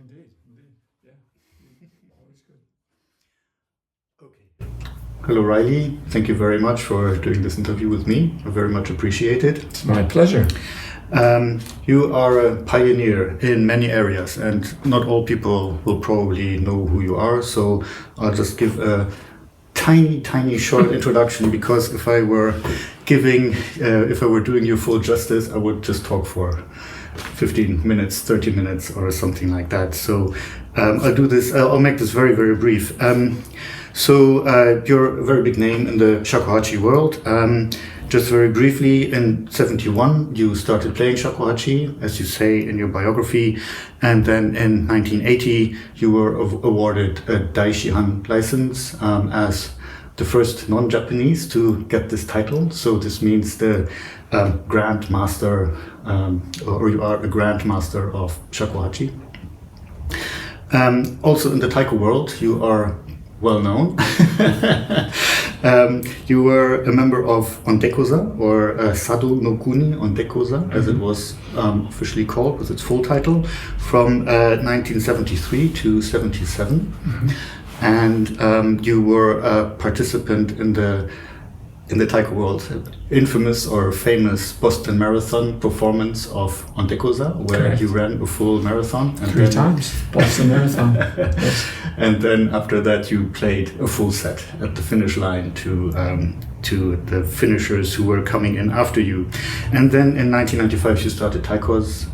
Indeed. Yeah. Always good. Okay. Hello, Riley. Thank you very much for doing this interview with me. I very much appreciate it. It's my pleasure. You are a pioneer in many areas, and not all people will probably know who you are, so I'll just give a tiny short introduction, because if I were doing you full justice, I would just talk for 15 minutes, 30 minutes or something like that. So I'll make this very brief. You're a very big name in the shakuhachi world. Just very briefly, in 1971, you started playing shakuhachi, as you say in your biography, and then in 1980, you were awarded a Dai Shihan license as the first non-Japanese to get this title. So this means the Grand Master, or you are a Grand Master of shakuhachi. Also in the Taiko world, you are well known. You were a member of Ondekoza, or Sado no Kuni Ondekoza, as it was officially called with its full title, from 1973 to 77. And you were a participant in the Taiko world, infamous or famous Boston Marathon performance of Ondekoza, where Correct. you ran a full marathon. And Three times, Boston Marathon. Yes. And then after that, you played a full set at the finish line to the finishers who were coming in after you. And then in 1995, you started TaikoOz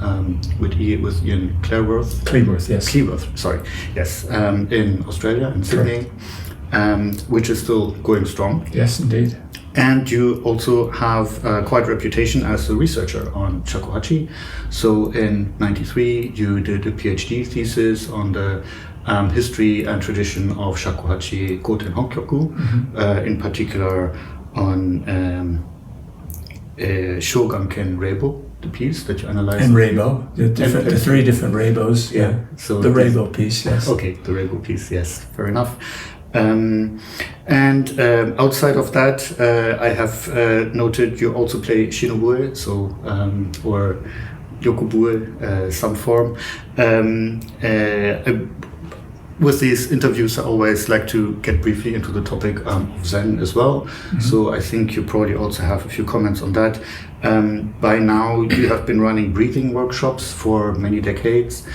with Ian Cleworth, yes. Cleworth, sorry, yes, in Australia, in Sydney, which is still going strong. Yes, indeed. And you also have quite a reputation as a researcher on shakuhachi. So in 1993, you did a PhD thesis on the history and tradition of shakuhachi kote and honkyoku, in particular on Shoganken Reibo, the piece that you analyzed. And Reibo, the three different Reibos. Yeah. So the Reibo piece, yes. Okay, the Reibo piece, yes, fair enough. Outside of that, I have noted you also play shinobue, so or yokobue, some form. With these interviews, I always like to get briefly into the topic of Zen as well. So I think you probably also have a few comments on that. By now, you have been running breathing workshops for many decades.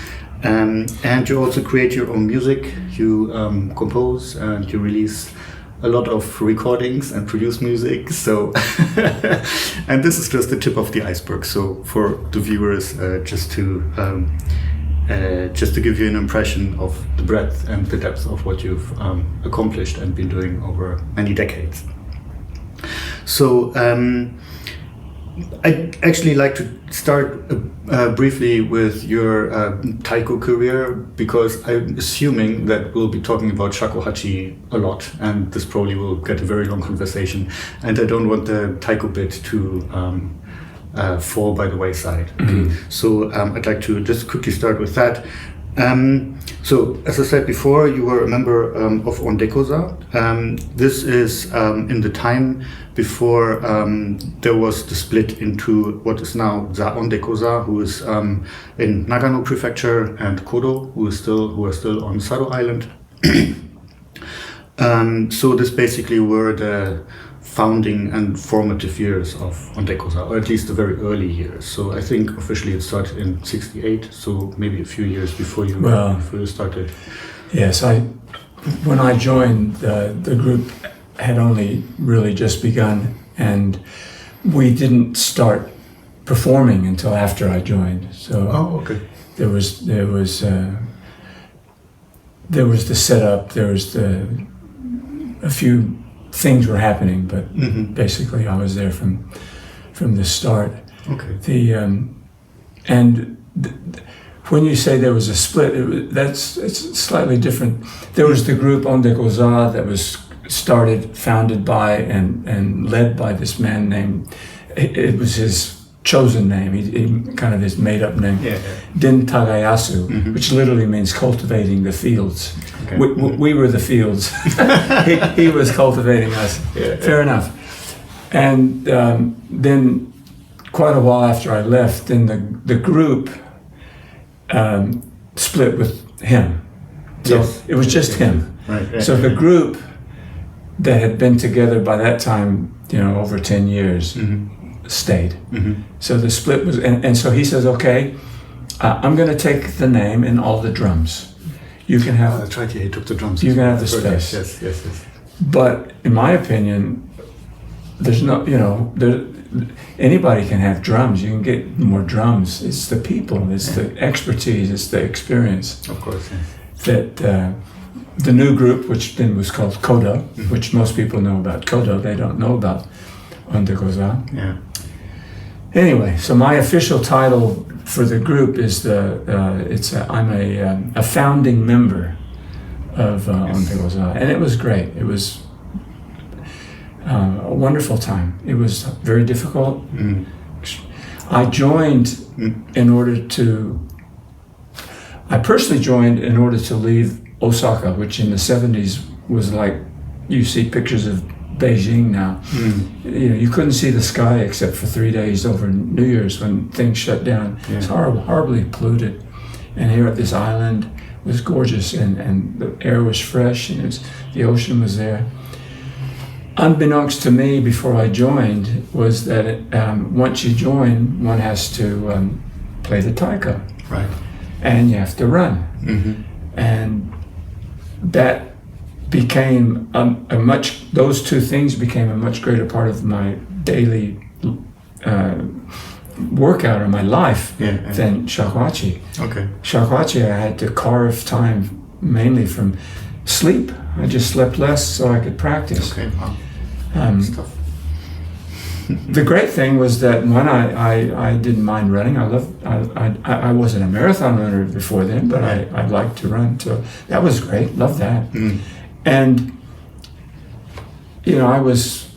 And you also create your own music, you compose and you release a lot of recordings and produce music. So, and this is just the tip of the iceberg. So for the viewers, just to give you an impression of the breadth and the depth of what you've accomplished and been doing over many decades. So, I'd actually like to start briefly with your Taiko career, because I'm assuming that we'll be talking about shakuhachi a lot, and this probably will get a very long conversation, and I don't want the Taiko bit to fall by the wayside. So I'd like to just quickly start with that. So, as I said before, you were a member of Ondekoza. This is in the time before there was the split into what is now Za Ondekoza, who is in Nagano Prefecture, and Kodo, who are still on Sado Island. So this basically were the founding and formative years of Ondekoza, or at least the very early years. So I think officially it started in '68, so maybe a few years before you started. Yes, when I joined, the group had only really just begun, and we didn't start performing until after I joined. So there was the setup, a few things were happening, but basically I was there from the start. Okay. When you say there was a split, it's slightly different. There was the group Ondekoza that was founded by and led by this man named, it was his chosen name, he kind of his made-up name, Den Tagayasu, which literally means cultivating the fields. Okay. We were the fields. he was cultivating us. Fair enough. And then quite a while after I left, then the group split with him. So Yes. it was just him. Right. So the group that had been together by that time, over 10 years, stayed. So the split was, and so he says, okay, I'm going to take the name and all the drums. You can have. That's right. He took the drums. You can have the space. Yes. But in my opinion, there's no, anybody can have drums. You can get more drums. It's the people, it's the expertise, it's the experience. Of course. Yes. That the new group, which then was called Kodo, which most people know about Kodo, they don't know about Ondekoza. Yeah. Anyway, so my official title for the group is I'm a founding member of Ondekoza, and it was great. It was a wonderful time. It was very difficult. I joined I personally joined in order to leave Osaka, which in the 70s was like, you see pictures of Beijing now. You couldn't see the sky except for 3 days over New Year's when things shut down. Yeah. It's horribly polluted. And here at this island it was gorgeous, and the air was fresh, and the ocean was there. Unbeknownst to me before I joined was that once you join, one has to play the taiko. Right. And you have to run. And that became those two things became a much greater part of my daily workout or my life than shakuhachi. Okay. Shakuhachi, I had to carve time mainly from sleep. I just slept less so I could practice. Okay, wow. Stuff. The great thing was that when I didn't mind running. I wasn't a marathon runner before then, but I liked to run. So that was great. Loved that. And I was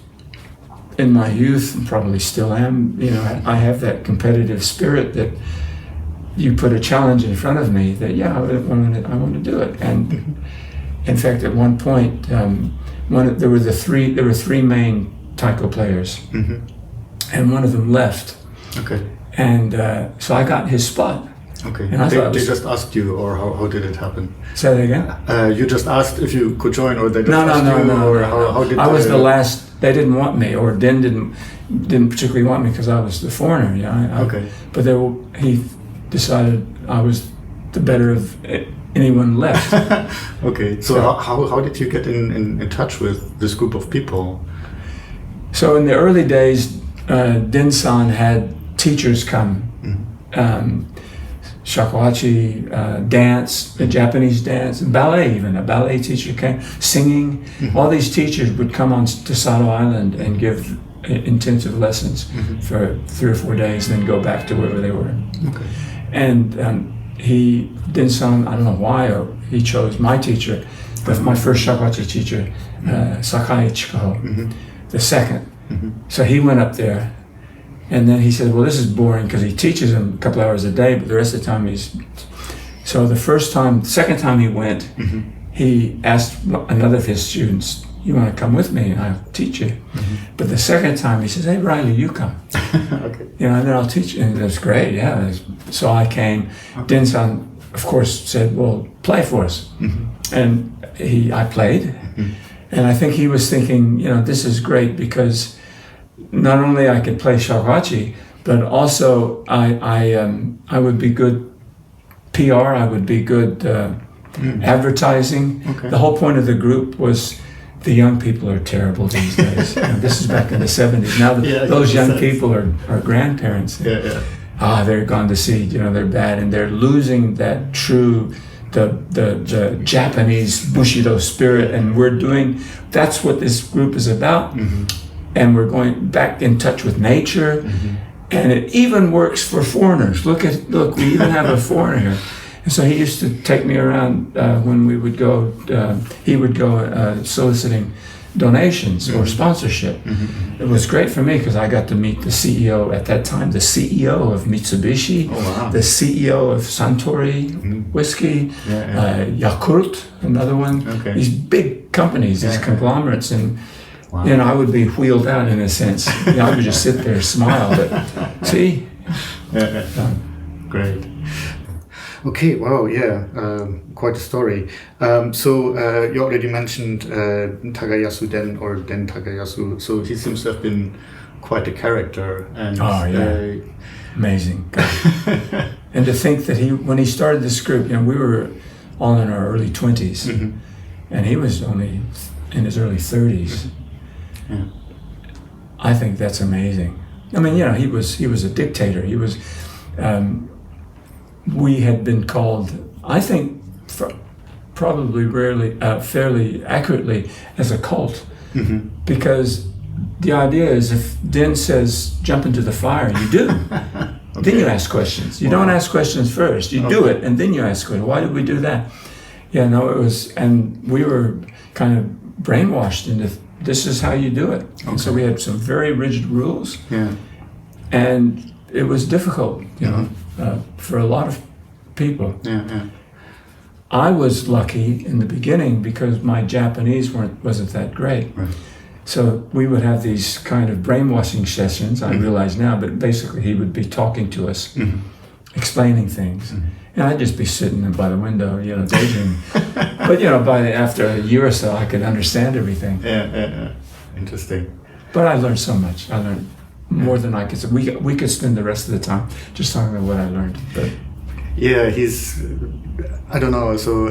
in my youth, and probably still am. I have that competitive spirit that you put a challenge in front of me that I want to do it. And in fact, at one point, there were three main taiko players, and one of them left. Okay. And so I got his spot. Okay. And They just asked you, or how did it happen? Say that again? You just asked if you could join, or they just No. How did I was the last. They didn't want me, or Den didn't particularly want me because I was the foreigner. Okay. But he decided I was the better of anyone left. Okay. So how did you get in touch with this group of people? So in the early days, Den-san had teachers come. Shakuhachi, dance, Japanese dance, and ballet even. A ballet teacher came, singing. All these teachers would come on to Sado Island and give intensive lessons for 3 or 4 days, then go back to wherever they were. Okay. And Den-san, I don't know why, or he chose my teacher, my first Shakuhachi teacher, Sakai Chikuho, the second. So he went up there. And then he said, well, this is boring, because he teaches him a couple hours a day, but the rest of the time So the second time he went, he asked another of his students, you want to come with me and I'll teach you? But the second time he says, hey, Riley, you come. Okay. And then I'll teach you. And that's great, yeah. So I came. Okay. Den-san, of course, said, well, play for us. And I played. And I think he was thinking, this is great because not only I could play shakuhachi, but also I would be good PR, I would be good advertising. Okay. The whole point of the group was the young people are terrible these days. This is back in the 70s. Now those young people are grandparents. They're gone to seed, they're bad, and they're losing that true, the Japanese Bushido spirit, and that's what this group is about. And we're going back in touch with nature, and it even works for foreigners. Look, we even have a foreigner here. And so he used to take me around when we would go. He would go soliciting donations or sponsorship. It was great for me because I got to meet the CEO at that time, the CEO of Mitsubishi, the CEO of Suntory whiskey, Yakult, another one. Okay. These big companies, these conglomerates, and I would be wheeled out in a sense. I would just sit there, smile, but see. Great. Okay, wow, yeah, quite a story. So you already mentioned Tagayasu Den or Den Tagayasu. So he seems to have been quite a character. And, amazing. And to think that when he started this group, we were all in our early 20s, mm-hmm. and he was only in his early 30s. Mm-hmm. Yeah. I think that's amazing. I mean, he was a dictator. He was. We had been called, I think, probably fairly accurately, as a cult, mm-hmm. because the idea is if Den says jump into the fire, you do. Okay. Then you ask questions. You don't ask questions first. You do it, and then you ask questions. Why did we do that? It was, and we were kind of brainwashed into this is how you do it. Okay. And so we had some very rigid rules. Yeah. And it was difficult, for a lot of people. Yeah, yeah. I was lucky in the beginning because my Japanese wasn't that great. Right. So we would have these kind of brainwashing sessions, I realize now, but basically he would be talking to us, mm-hmm. explaining things. Mm-hmm. And I'd just be sitting by the window, daydreaming. But, after a year or so, I could understand everything. Yeah. Interesting. But I learned so much. I learned more than I could say. We could spend the rest of the time just talking about what I learned. But yeah, I don't know. So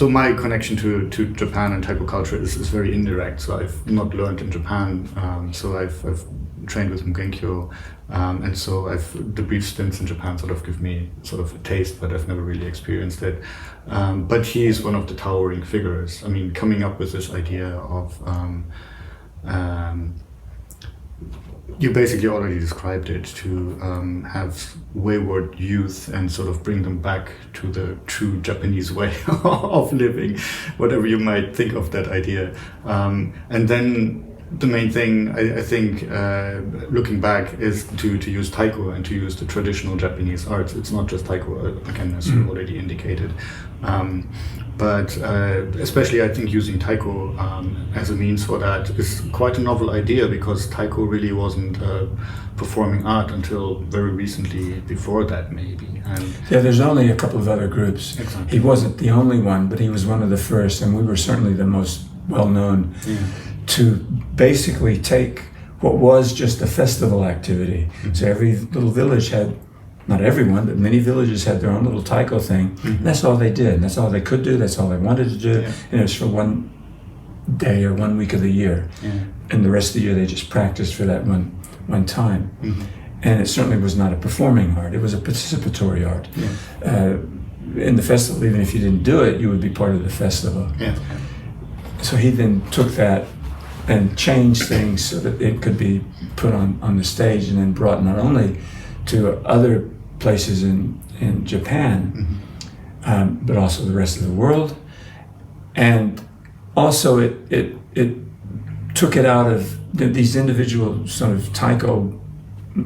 my connection to Japan and Taiko culture is very indirect. So I've not learned in Japan. So I've trained with Mugenkyo, and so the brief stints in Japan sort of give me sort of a taste, but I've never really experienced it. But he's one of the towering figures. I mean, coming up with this idea of you basically already described it, to have wayward youth and sort of bring them back to the true Japanese way of living, whatever you might think of that idea. And then the main thing, I think, looking back, is to use Taiko and to use the traditional Japanese arts. It's not just Taiko, again, as you already indicated. But especially I think using Taiko as a means for that is quite a novel idea, because Taiko really wasn't performing art until very recently before that, maybe. And there's only a couple of other groups. Exactly. He wasn't the only one, but he was one of the first, and we were certainly the most well-known to basically take what was just a festival activity. Mm-hmm. So every little village had, not everyone, but many villages had their own little Taiko thing. Mm-hmm. And that's all they did. That's all they could do. That's all they wanted to do. Yeah. And it was for one day or 1 week of the year. Yeah. And the rest of the year they just practiced for that one time. Mm-hmm. And it certainly was not a performing art. It was a participatory art. Yeah. In the festival, even if you didn't do it, you would be part of the festival. Yeah. So he then took that and changed things so that it could be put on the stage, and then brought not only to other places in Japan, mm-hmm. But also the rest of the world. And also it took it out of these individual sort of Taiko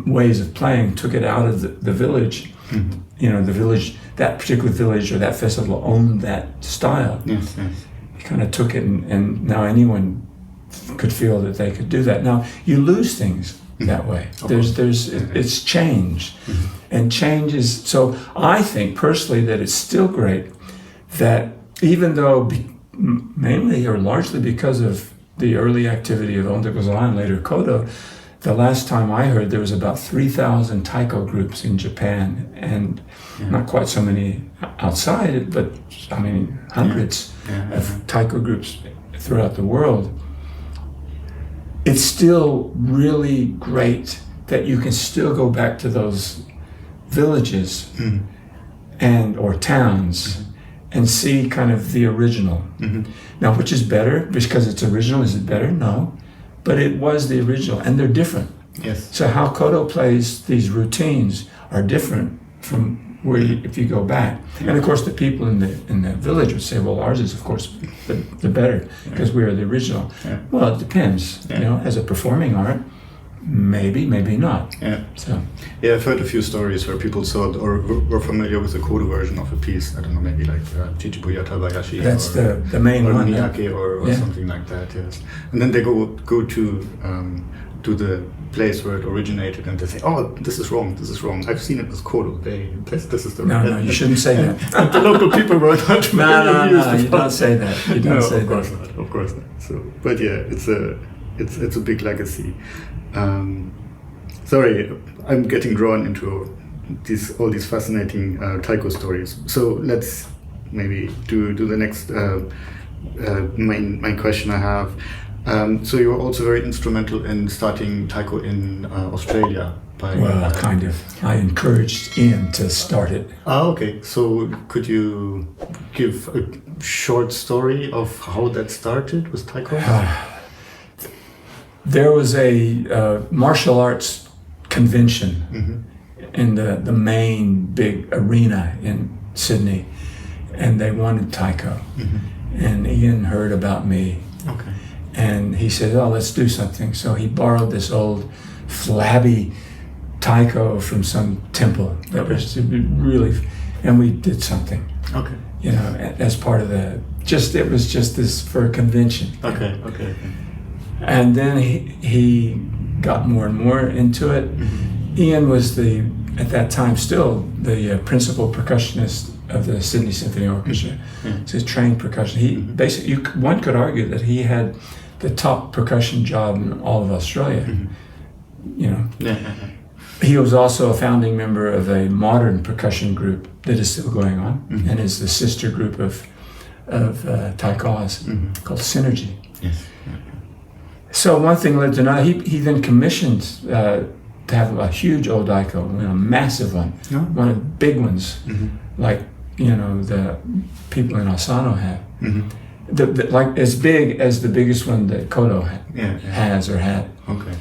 ways of playing, took it out of the village. Mm-hmm. The village, that particular village or that festival owned that style. Yes. He kind of took it, and now anyone could feel that they could do that. Now you lose things that way. It's change, mm-hmm. and change is, so I think personally that it's still great that even though mainly or largely because of the early activity of Ondekoza and later Kodo, the last time I heard there was about 3,000 Taiko groups in Japan, and not quite so many outside, but I mean hundreds of Taiko groups throughout the world. It's still really great that you can still go back to those villages or towns and see kind of the original. Mm-hmm. Now, which is better? Because it's original, is it better? No. But it was the original, and they're different. Yes. So how Kodo plays these routines are different from where if you go back. And of course the people in the village would say, well, ours is of course the better because we are the original. Yeah. Well, it depends. As a performing art, maybe not. Yeah. So I've heard a few stories where people saw or were familiar with the Kodo version of a piece. I don't know, maybe like Chichibuya Tabayashi. That's the main or one. Miyake or something like that. Yes. And then they go to the place where it originated, and they say, "Oh, this is wrong. This is wrong. I've seen it with Kodo. This is the no, no, you shouldn't say that. And the local people were not. No, you don't say that. You don't say of course that. not. Of course not. So, but yeah, it's a big legacy. Sorry, I'm getting drawn into all these fascinating Taiko stories. So let's maybe do the next main question I have. So you were also very instrumental in starting Taiko in Australia. Kind of. I encouraged Ian to start it. Okay. So could you give a short story of how that started with Taiko? There was a martial arts convention in the main big arena in Sydney, and they wanted Taiko. And Ian heard about me. Okay. And he said, "Oh, let's do something." So he borrowed this old flabby Taiko from some temple that was really, and we did something. Okay. You know, as part of it was just this for a convention. Okay. And then he got more and more into it. Ian was at that time still the principal percussionist of the Sydney Symphony Orchestra. He's a trained percussionist. He basically, one could argue that he had the top percussion job in all of Australia. You know. He was also a founding member of a modern percussion group that is still going on, and is the sister group of TaikoOz called Synergy. Yes. So one thing led to another. He then commissioned to have a huge old Daiko, a massive one, one of the big ones, like the people in Asano have, like as big as the biggest one that Kodo has or had. Okay.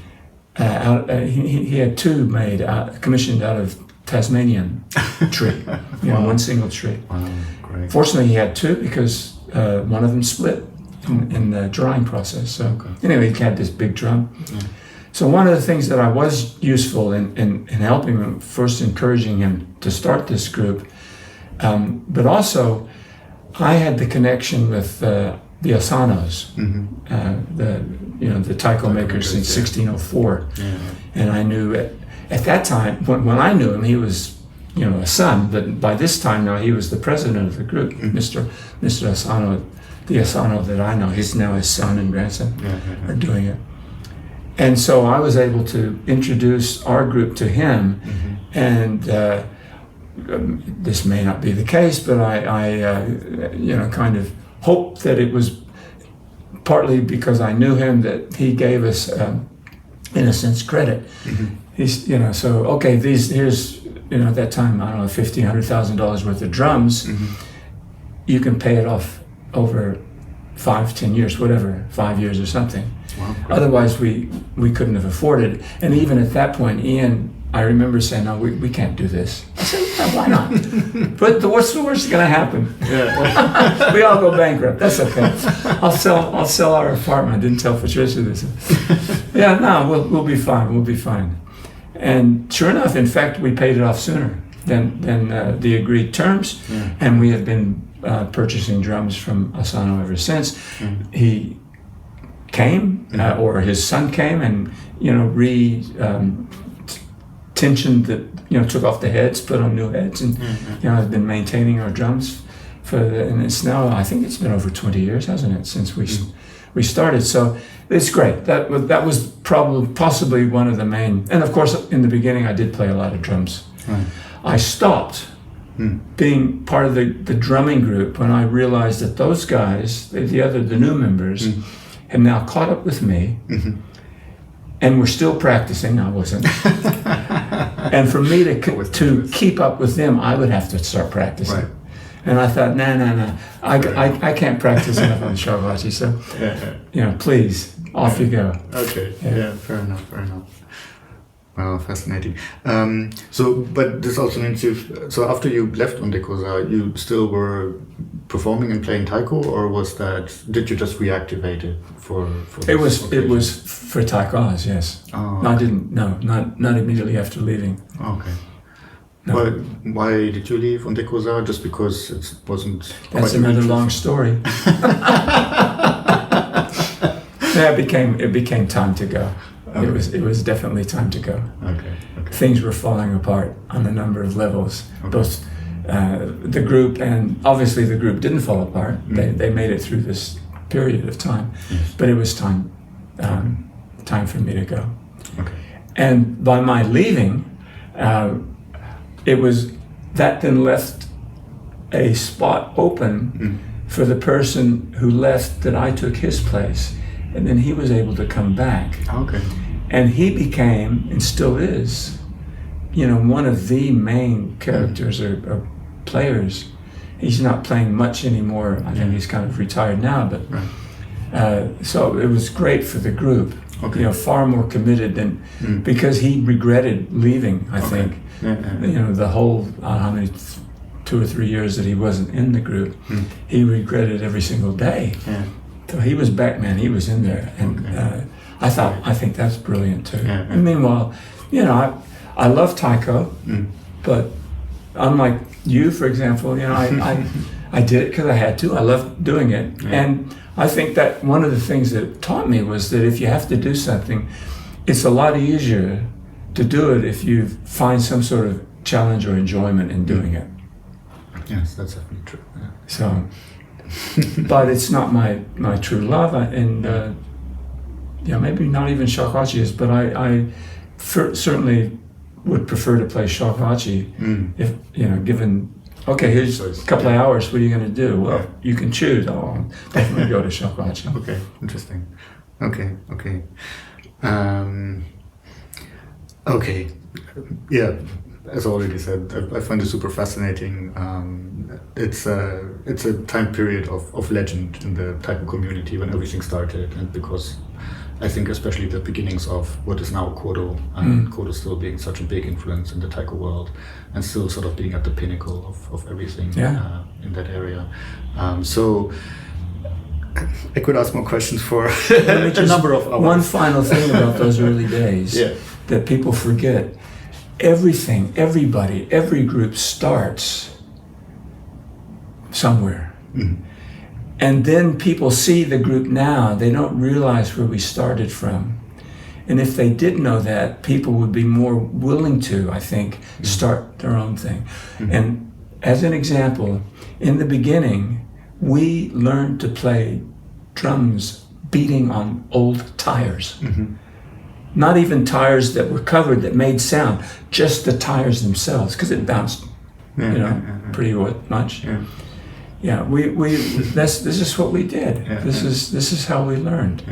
He had two made, commissioned out of Tasmanian tree, one single tree. Wow, great. Fortunately, he had two because one of them split in the drying process. So anyway, he had this big drum. So one of the things that I was useful in helping him, first encouraging him to start this group, but also I had the connection with the Asanos, the Taiko makers in 1604, and I knew at that time when I knew him, he was a son, but by this time now he was the president of the group, Mr. Asano, the Asano that I know. He's now his son and grandson are doing it, and so I was able to introduce our group to him, and this may not be the case, but I kind of hope that it was partly because I knew him that he gave us, in a sense, credit. He's, so okay, here's at that time, I don't know, $1,500,000 worth of drums. You can pay it off over 5-10 years, whatever, 5 years or something. Wow. Otherwise, we couldn't have afforded it. And even at that point, Ian, I remember saying, "No, we can't do this." I said, "Why not?" But what's the worst going to happen? We all go bankrupt. That's okay. I'll sell our apartment. I didn't tell Patricia this. We'll be fine. We'll be fine. And sure enough, in fact, we paid it off sooner than the agreed terms, and we have been purchasing drums from Asano ever since. He came, or his son came, and tensioned took off the heads, put on new heads, and I've been maintaining our drums and it's now, I think it's been over 20 years, hasn't it, since we started. So it's great. That was possibly one of the main, and of course in the beginning I did play a lot of drums. I stopped being part of the drumming group when I realized that those guys, the new members, had now caught up with me. And we're still practicing. I wasn't. And for me to keep up with them, I would have to start practicing. Right. And I thought, no. I can't practice enough on the shakuhachi. So, please, off you go. Okay. Yeah. Fair enough. Wow, fascinating. But this also means so after you left Ondekoza, you still were performing and playing Taiko, or did you just reactivate it for it was for TaikoOz, yes. Oh. No, I didn't. No, not immediately after leaving. Okay. No. Why did you leave Ondekoza? Just because it wasn't. That's another long story. It became time to go. Okay. It was definitely time to go. Okay. Things were falling apart on a number of levels. Okay. Both the group, and obviously the group didn't fall apart. They made it through this period of time, Yes. but it was time for me to go. Okay. And by my leaving, it was that then left a spot open for the person who left, that I took his place, and then he was able to come back. Okay. And he became, and still is, one of the main characters or players. He's not playing much anymore. I think he's kind of retired now, but so it was great for the group. Okay. Far more committed than because he regretted leaving. I think the whole how many 2 or 3 years that he wasn't in the group, he regretted every single day. Yeah. So he was back, man. He was in there, and I think that's brilliant too. Yeah. And meanwhile, I love Taiko, but unlike you, for example, I did it because I had to. I loved doing it, and I think that one of the things that it taught me was that if you have to do something, it's a lot easier to do it if you find some sort of challenge or enjoyment in doing it. Yes, that's definitely true. Yeah. So, but it's not my true love, and maybe not even shakuhachi is, but I certainly would prefer to play shakuhachi if given. Okay, here's a couple of hours. What are you going to do? Well, you can choose. I'll definitely go to shakuhachi. Okay, interesting. Okay. Okay. Yeah, as I already said, I find it super fascinating. It's a time period of legend in the Taiko community when everything started, and because I think especially the beginnings of what is now Kodo, and Kodo still being such a big influence in the Taiko world, and still sort of being at the pinnacle of everything in that area. So I could ask more questions for a number of hours. One final thing about those early days that people forget. Everything, everybody, every group starts somewhere. And then people see the group now, they don't realize where we started from. And if they did know that, people would be more willing to, I think, start their own thing. And as an example, in the beginning, we learned to play drums beating on old tires. Not even tires that were covered that made sound, just the tires themselves, because it bounced, pretty much. Yeah, this is what we did. This is how we learned.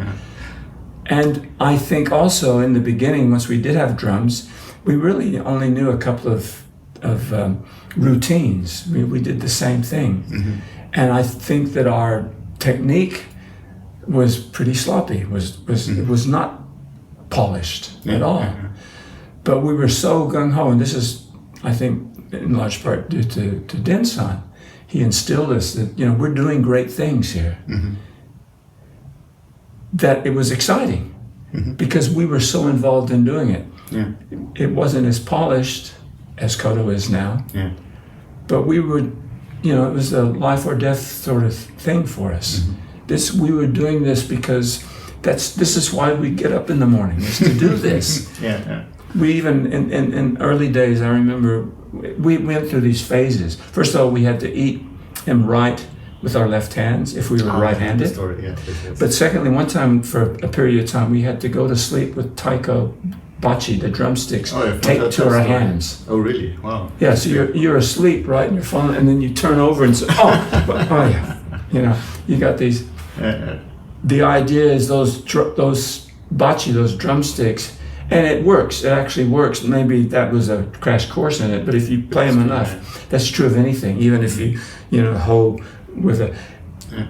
And I think also in the beginning, once we did have drums, we really only knew a couple of routines. We did the same thing, and I think that our technique was pretty sloppy. It was not polished at all. But we were so gung-ho, and this is, I think, in large part due to Den-san. He instilled us that, we're doing great things here. That it was exciting because we were so involved in doing it. It wasn't as polished as Kodo is now, but we were, it was a life or death sort of thing for us. We were doing this because this is why we get up in the morning, is to do this. We even, in early days, I remember, we went through these phases. First of all, we had to eat and write with our left hands if we were right-handed. But secondly, one time for a period of time, we had to go to sleep with Taiko bachi, the drumsticks, taped to our hands. Oh, really? Wow. Yeah, so you're asleep, right, and you're falling, and then you turn over and say, you got these. The idea is those bachi, those drumsticks, and it works. It actually works. Maybe that was a crash course in it, but if you play them enough, that's true of anything. Even if you, hoe with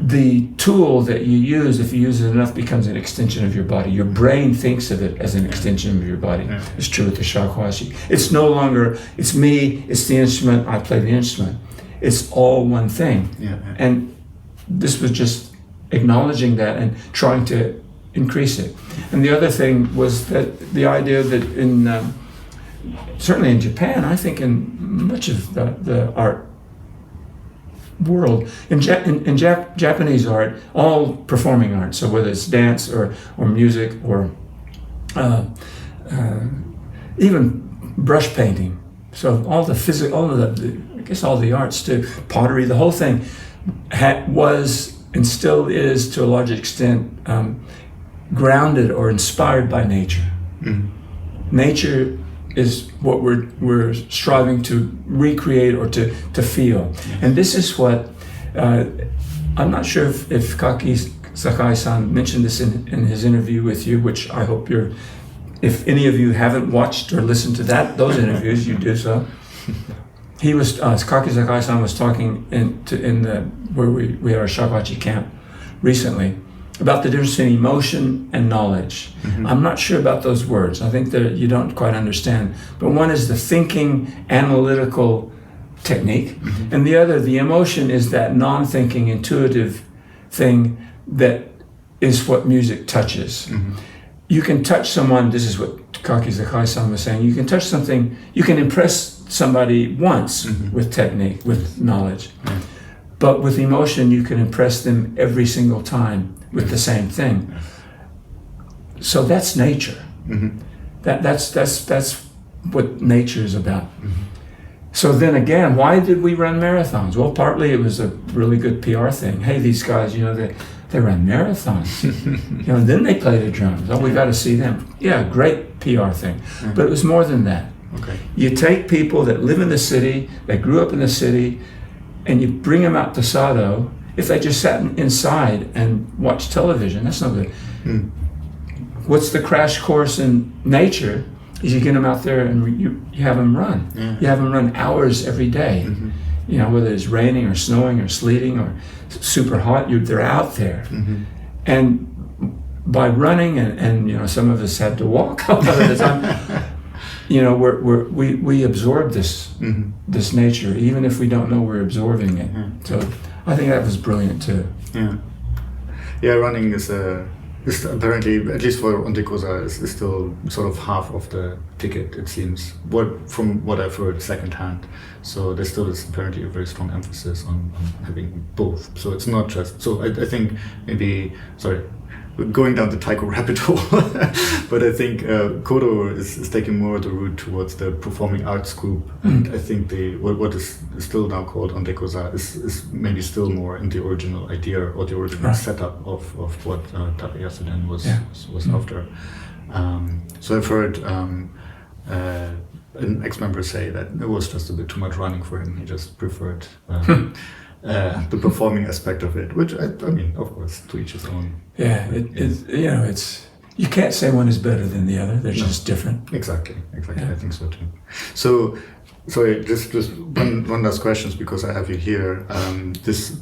the tool that you use, if you use it enough, becomes an extension of your body. Your brain thinks of it as an extension of your body. It's true with the shakuhachi. It's no longer, it's me, it's the instrument, I play the instrument. It's all one thing. And this was just acknowledging that and trying to increase it. And the other thing was that the idea that certainly in Japan, I think in much of the art world, in Japanese art, all performing art, so whether it's dance or music or even brush painting. So all the physical, all of the I guess all the arts too, pottery, the whole thing was and still is to a large extent grounded or inspired by nature. Nature is what we're striving to recreate or to feel. And this is what, I'm not sure if Katsuya Sakai-san mentioned this in his interview with you, which I hope if any of you haven't watched or listened to those interviews, you do so. He was, Katsuya Sakai-san was talking where we had our Shakuhachi camp recently, about the difference between emotion and knowledge. I'm not sure about those words. I think that you don't quite understand. But one is the thinking, analytical technique, and the other, the emotion, is that non-thinking, intuitive thing that is what music touches. You can touch someone, this is what Katsuya Sakai-san was saying, you can touch something, you can impress somebody once with technique, with knowledge. But with emotion, you can impress them every single time with the same thing. So that's nature. That's what nature is about. So then again, why did we run marathons? Well, partly it was a really good PR thing. Hey, these guys, they run marathons. Then they play the drums. Oh, we got to see them. Yeah, great PR thing. But it was more than that. Okay. You take people that live in the city, that grew up in the city, and you bring them out to Sado. If they just sat inside and watched television, that's not good. What's the crash course in nature is you get them out there and you have them run. You have them run hours every day. Whether it's raining or snowing or sleeting or super hot, they're out there. And by running, and some of us had to walk a lot of the time, we absorb this nature, even if we don't know we're absorbing it. So I think that was brilliant too. Yeah, running is apparently, at least for Ondekoza, is still sort of half of the ticket, it seems. From what I've heard secondhand. So there still is apparently a very strong emphasis on having both. So it's not just. So I think maybe, sorry, we're going down the Taiko rabbit hole, but I think Kodo is taking more the route towards the performing arts group, and I think what is still now called Ondekoza is maybe still more in the original idea or the original setup of what Tagayasu Den was after. So I've heard an ex-member say that it was just a bit too much running for him. He just preferred the performing aspect of it, which I mean, of course, to each his own. Yeah, it's you can't say one is better than the other. They're just different. Exactly. Yeah. I think so too. So, sorry, just one last question, because I have you here. This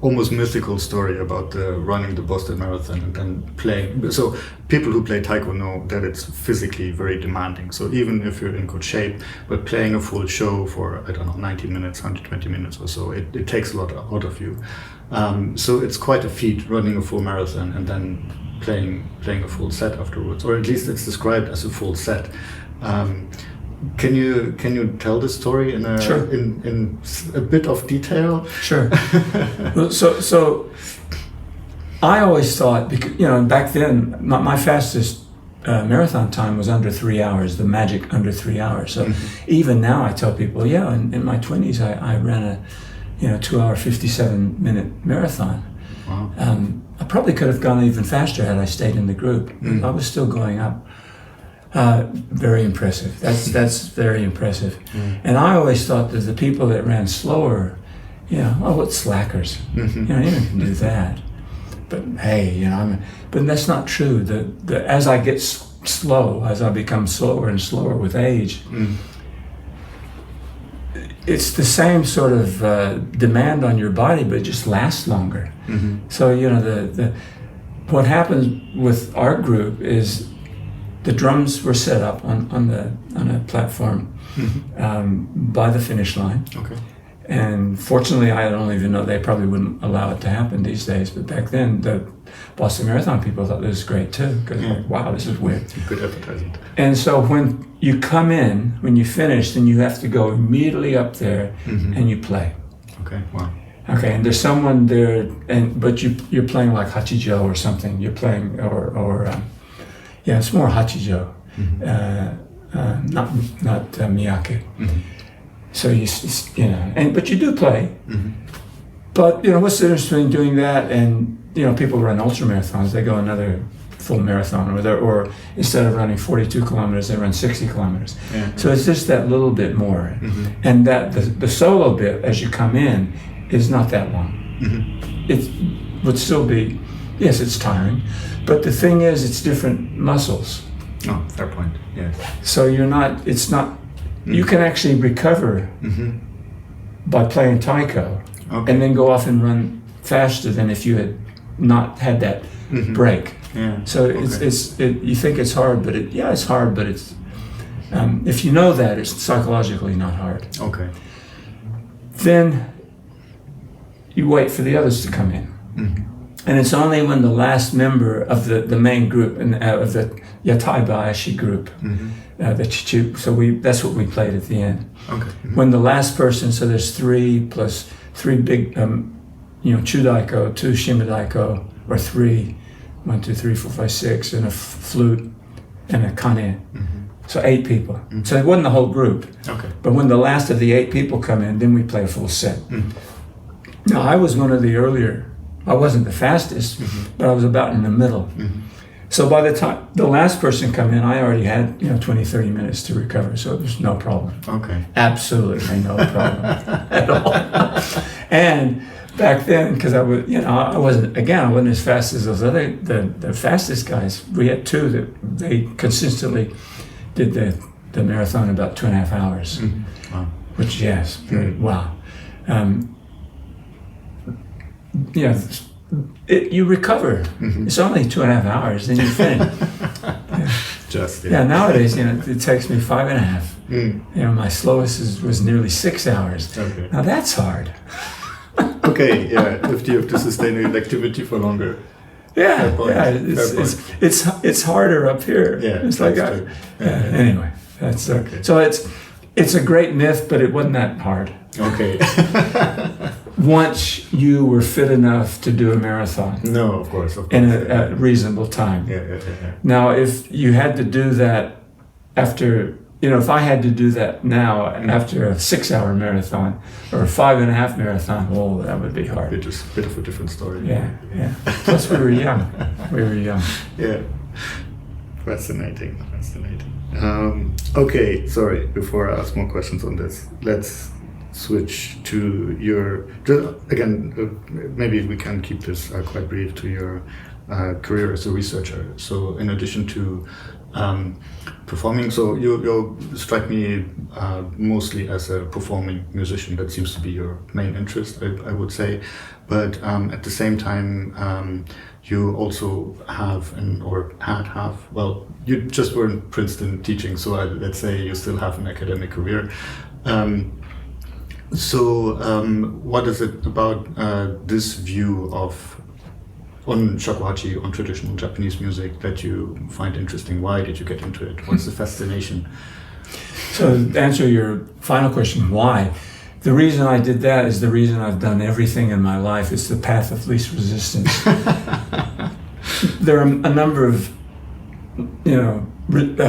almost mythical story about running the Boston Marathon and then playing. So people who play Taiko know that it's physically very demanding. So even if you're in good shape, but playing a full show for 90 minutes, 120 minutes or so, it takes a lot out of you. So it's quite a feat running a full marathon and then playing a full set afterwards, or at least it's described as a full set. Can you tell the story in a bit of detail? Sure. Well, so I always thought, because back then my fastest marathon time was under 3 hours, the magic under 3 hours. So even now I tell people, in my 20s I ran a 2-hour 57-minute marathon. Wow. I probably could have gone even faster had I stayed in the group. I was still going up. Very impressive. That's very impressive. And I always thought that the people that ran slower, what slackers? Anyone can do that. But hey, but that's not true. As I get slow, as I become slower and slower with age, it's the same sort of demand on your body, but it just lasts longer. So what happens with our group is the drums were set up on a platform by the finish line. Okay. And fortunately, I don't even know, they probably wouldn't allow it to happen these days, but back then the Boston Marathon people thought this was great too, because wow, this is weird. Good advertising. And so when you come in, when you finish, then you have to go immediately up there and you play. Okay, wow. Okay, and there's someone there, but you're playing like Hachijo or something. You're playing, or Yeah, it's more hachijo, not miyake. So but you do play. But what's interesting doing that, and people run ultra marathons. They go another full marathon, or instead of running 42 kilometers, they run 60 kilometers. So it's just that little bit more, and that the solo bit as you come in is not that long. It would still be, yes, it's tiring, but the thing is, it's different muscles. Oh, fair point. Yes. So it's not. You can actually recover by playing Taiko, and then go off and run faster than if you had not had that break. Yeah. So you think it's hard, but it's hard, but it's if you know that, it's psychologically not hard. Okay. Then you wait for the others to come in, and it's only when the last member of the main group and of the Yatai Bayashi group, the Chichu. So that's what we played at the end. Okay. When the last person, so there's 3 plus 3 big, chudaiko, 2 shimadaiko, or 3, 1, 2, 3, 4, 5, 6, and a flute and a kane. So 8 people. So it wasn't the whole group. Okay. But when the last of the 8 people come in, then we play a full set. Now I was one of the earlier. I wasn't the fastest, but I was about in the middle. So by the time the last person come in, I already had 20, 30 minutes to recover. So there's no problem. Okay. Absolutely no problem at all. And back then, because I wasn't as fast as those other the fastest guys. We had 2 that they consistently did the marathon in about 2.5 hours. Wow. Which wow. You recover. It's only 2.5 hours, then you finish. Nowadays, it takes me 5.5. My slowest was nearly 6 hours. Okay. Now that's hard. Okay, if you have to sustain an activity for longer. It's harder up here. Yeah, it's like anyway. That's okay. So it's a great myth, but it wasn't that hard. Okay. Once you were fit enough to do a marathon. No, of course. In a reasonable time. Yeah. Now, if you had to do that after, if I had to do that now after a 6-hour marathon or a 5.5 marathon, that would be hard. It's just a bit of a different story. Yeah. Plus we were young. Yeah. Fascinating. Okay, sorry, before I ask more questions on this, let's switch to maybe we can keep this quite brief, to your career as a researcher. So in addition to performing, so you strike me mostly as a performing musician. That seems to be your main interest, I would say. But at the same time, you also have you just were in Princeton teaching, so let's say you still have an academic career. So what is it about this view on shakuhachi, on traditional Japanese music, that you find interesting? Why did you get into it? What's the fascination? So to answer your final question, why? The reason I did that is the reason I've done everything in my life. It's the path of least resistance. There are a number of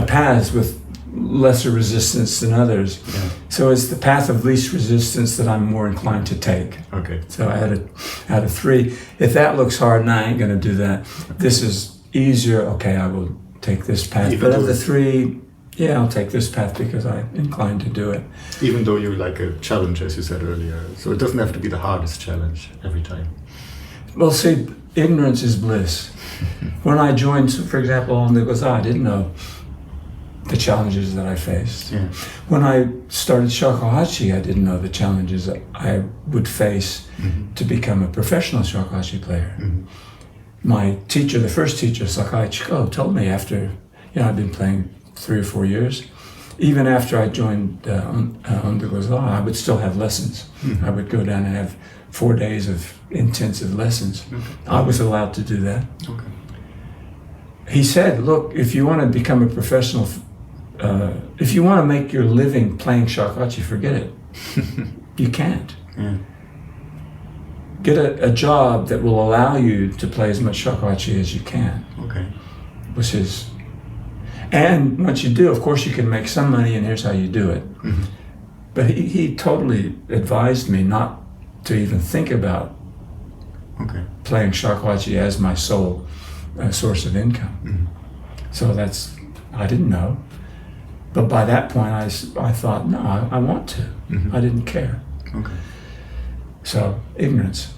paths with lesser resistance than others. Yeah. So it's the path of least resistance that I'm more inclined to take. Okay. So out of 3, if that looks hard, I ain't gonna do that. This is easier, okay, I will take this path. But of the 3, I'll take this path because I'm inclined to do it. Even though you like a challenge, as you said earlier. So it doesn't have to be the hardest challenge every time. Well, see, ignorance is bliss. When I joined, for example, Ondekoza, I didn't know the challenges that I faced. Yeah. When I started shakuhachi, I didn't know the challenges that I would face to become a professional shakuhachi player. My teacher, the first teacher, Sakai Chikuho, told me after, I'd been playing 3 or 4 years, even after I joined Ondekoza, I would still have lessons. I would go down and have 4 days of intensive lessons. Okay. I was allowed to do that. Okay. He said, look, if you want to become a professional, if you want to make your living playing shakuhachi, forget it. You can't. Yeah. Get a job that will allow you to play as much shakuhachi as you can. Okay. Was his And once you do, of course, you can make some money, and here's how you do it. Mm-hmm. But he totally advised me not to even think about playing shakuhachi as my sole source of income. Mm-hmm. So I didn't know. But by that point, I thought, no, I want to. Mm-hmm. I didn't care. Okay. So, ignorance.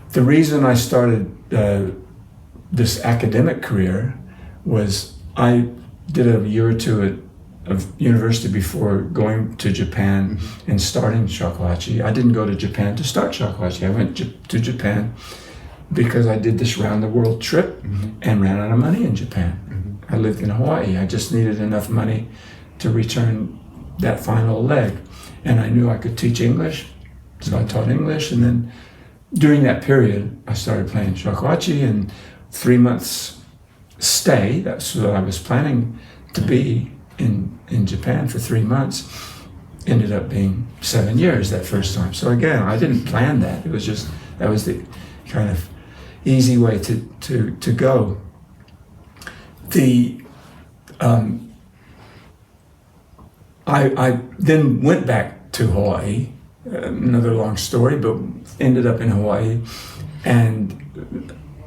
The reason I started this academic career was I did a year or two of university before going to Japan and starting shakuhachi. I didn't go to Japan to start shakuhachi. I went to Japan because I did this round the world trip and ran out of money in Japan. I lived in Hawaii. I just needed enough money to return that final leg. And I knew I could teach English, so I taught English. And then during that period, I started playing shakuhachi, and 3 months stay, that's what I was planning to be in Japan for 3 months, ended up being 7 years that first time. So again, I didn't plan that. It was just, that was the kind of easy way to go. I then went back to Hawaii, another long story, but ended up in Hawaii. And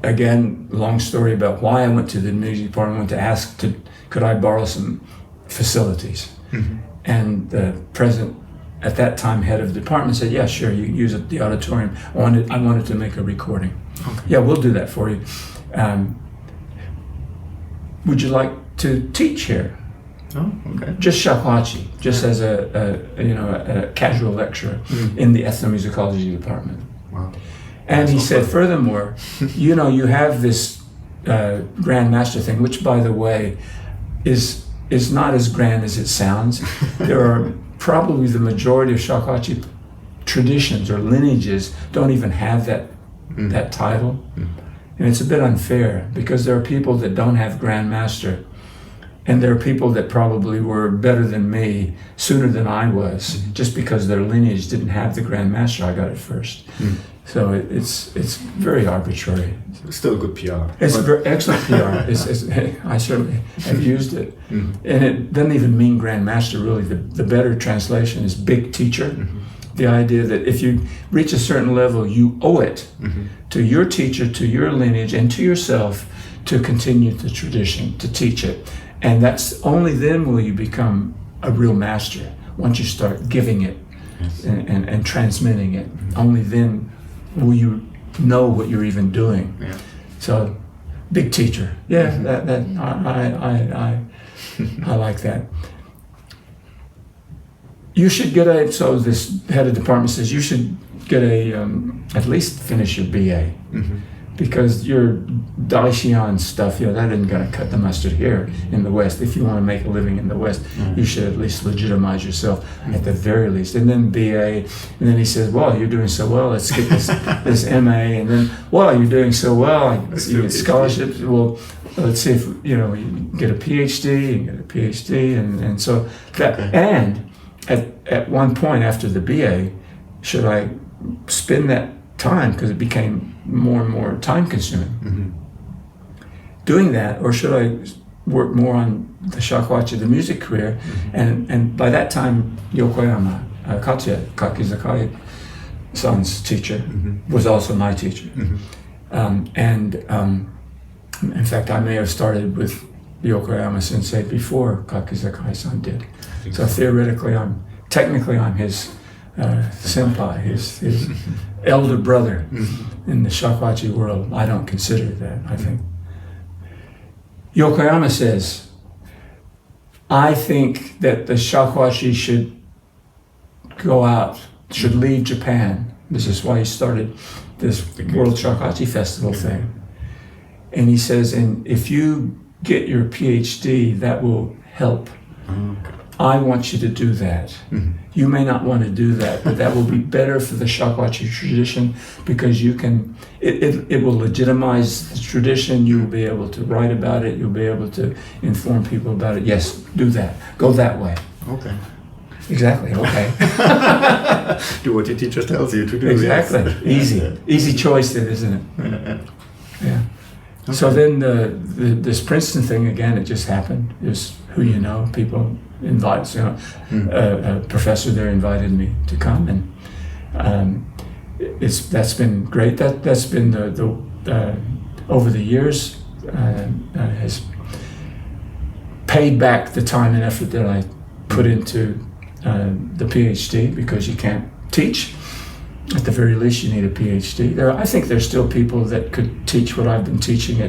again, long story about why I went to the music department. I went to ask, could I borrow some facilities? Mm-hmm. And the president, at that time, head of the department, said, yeah, sure, you use the auditorium. I wanted to make a recording. Okay. Yeah, we'll do that for you. Would you like to teach here? Oh, okay. Just shakuhachi, just as a casual lecturer in the ethnomusicology department. Wow. And he said, furthermore, you have this Grand Master thing, which, by the way, is not as grand as it sounds. There are probably the majority of shakuhachi traditions or lineages don't even have that title. And it's a bit unfair because there are people that don't have Grand Master, and there are people that probably were better than me sooner than I was, just because their lineage didn't have the Grand Master. I got it first. So it's very arbitrary. Still good PR. It's excellent PR. I certainly have used it. And it doesn't even mean Grand Master, really. The better translation is big teacher. The idea that if you reach a certain level, you owe it to your teacher, to your lineage, and to yourself to continue the tradition, to teach it. And that's only then will you become a real master, once you start giving it and transmitting it. Only then will you know what you're even doing. Yeah. So, big teacher. Yeah, I like that. You should get so this head of department says you should get at least finish your BA. Because your Dai Shihan stuff, that isn't going to cut the mustard here in the West. If you want to make a living in the West, you should at least legitimize yourself at the very least. And then BA, and then he says, well, you're doing so well, let's get this MA. And then, well, you're doing so well, you get scholarships. Well, let's see if, you get a PhD, and so that, and at one point after the BA, should I spend that time, because it became more and more time consuming, doing that, or should I work more on the shakuhachi, the music career? And by that time, Yokoyama, Katsuya Sakai-san's teacher, was also my teacher. In fact, I may have started with Yokoyama sensei before Katsuya Sakai-san did. So theoretically, technically I'm his senpai, his elder brother in the shakuhachi world. I don't consider that, I think. Yokoyama says, I think that the shakuhachi should go out, should leave Japan. This is why he started this World Shakuhachi Festival thing. And he says, and if you get your PhD, that will help. I want you to do that. You may not want to do that, but that will be better for the shakuhachi tradition, because you can, it will legitimize the tradition. You will be able to write about it. You'll be able to inform people about it. Yes, do that. Go that way. Okay. Exactly, okay. Do what your teacher tells you to do. Exactly. Yes. Easy choice then, isn't it? Yeah. Okay. So then this Princeton thing again, it just happened. It was who you know, people invite, a professor there invited me to come, and that's been great. That's been the over the years has paid back the time and effort that I put into the PhD, because you can't teach. At the very least, you need a PhD. I think there's still people that could teach what I've been teaching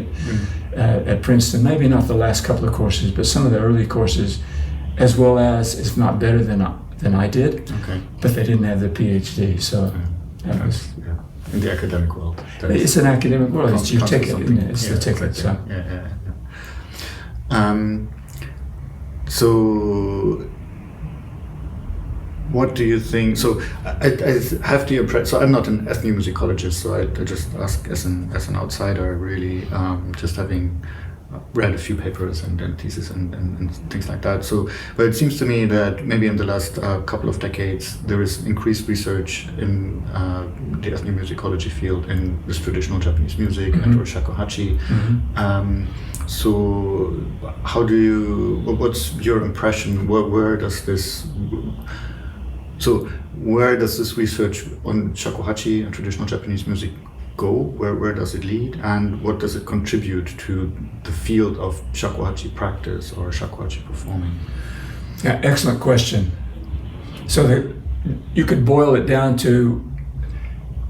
at Princeton. Maybe not the last couple of courses, but some of the early courses, as well as, if not better than I did. Okay. But they didn't have the PhD, so that was. Yeah. In the academic world. It's an academic world. It's your ticket, isn't it? It's the ticket. Exactly. So. Yeah. So. What do you think? So I have the impression. So I'm not an ethnomusicologist, so I just ask as an outsider, really, just having read a few papers and theses and things like that. So, but it seems to me that maybe in the last couple of decades there is increased research in the ethnomusicology field in this traditional Japanese music and or shakuhachi. So, how do you? What's your impression? Where does this? So where does this research on shakuhachi and traditional Japanese music go? Where does it lead? And what does it contribute to the field of shakuhachi practice or shakuhachi performing? Yeah, excellent question. So you could boil it down to,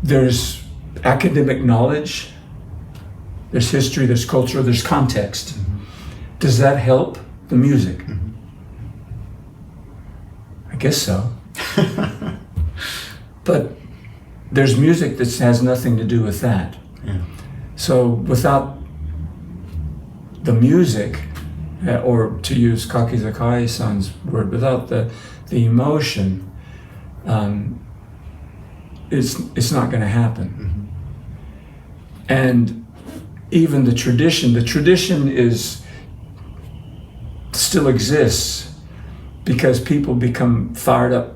there's academic knowledge, there's history, there's culture, there's context. Does that help the music? I guess so. But there's music that has nothing to do with that. Yeah. So without the music, or to use Kaki Sakai-san's word, without the emotion, it's not going to happen. And even the tradition still exists because people become fired up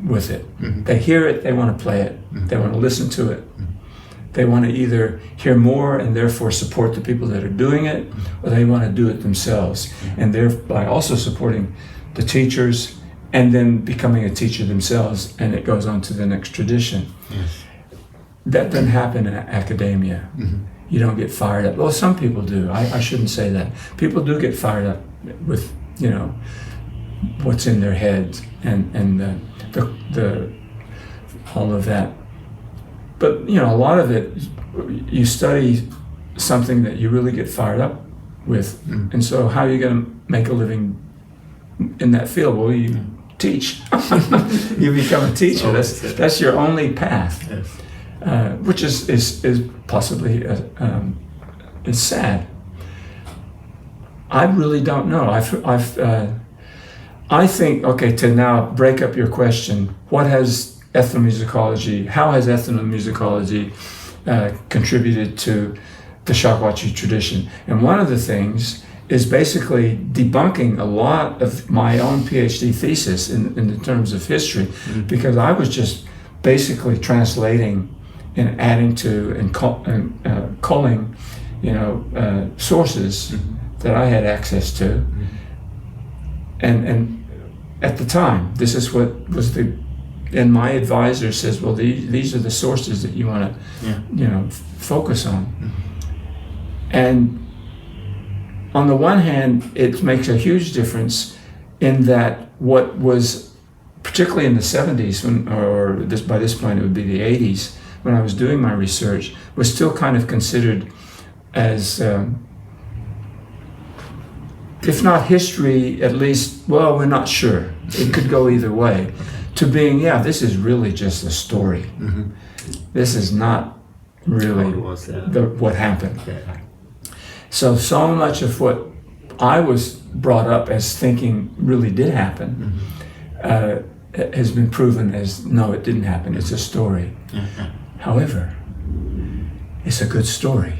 with it. They hear it, they want to play it, they want to listen to it. They want to either hear more and therefore support the people that are doing it, or they want to do it themselves, and thereby also supporting the teachers and then becoming a teacher themselves, and it goes on to the next tradition. That doesn't happen in academia. You don't get fired up. Well, some people do. I shouldn't say that. People do get fired up with, what's in their heads and the all of that. But a lot of it, you study something that you really get fired up with, and so how are you going to make a living in that field? Well, you teach. You become a teacher. That's your only path, which is possibly is sad. I really don't know. I think, okay, to now break up your question, how has ethnomusicology contributed to the shakuhachi tradition? And one of the things is basically debunking a lot of my own PhD thesis in terms of history, because I was just basically translating and adding to and culling, sources that I had access to. And at the time, this is what was and my advisor says, well, these are the sources that you want to, focus on. And on the one hand, it makes a huge difference in that what was, particularly in the 70s, by this point it would be the 80s, when I was doing my research, was still kind of considered as, if not history, at least, well, we're not sure. It could go either way. To being, this is really just a story. This is not really what happened. So much of what I was brought up as thinking really did happen has been proven as, no, it didn't happen. It's a story. However, it's a good story.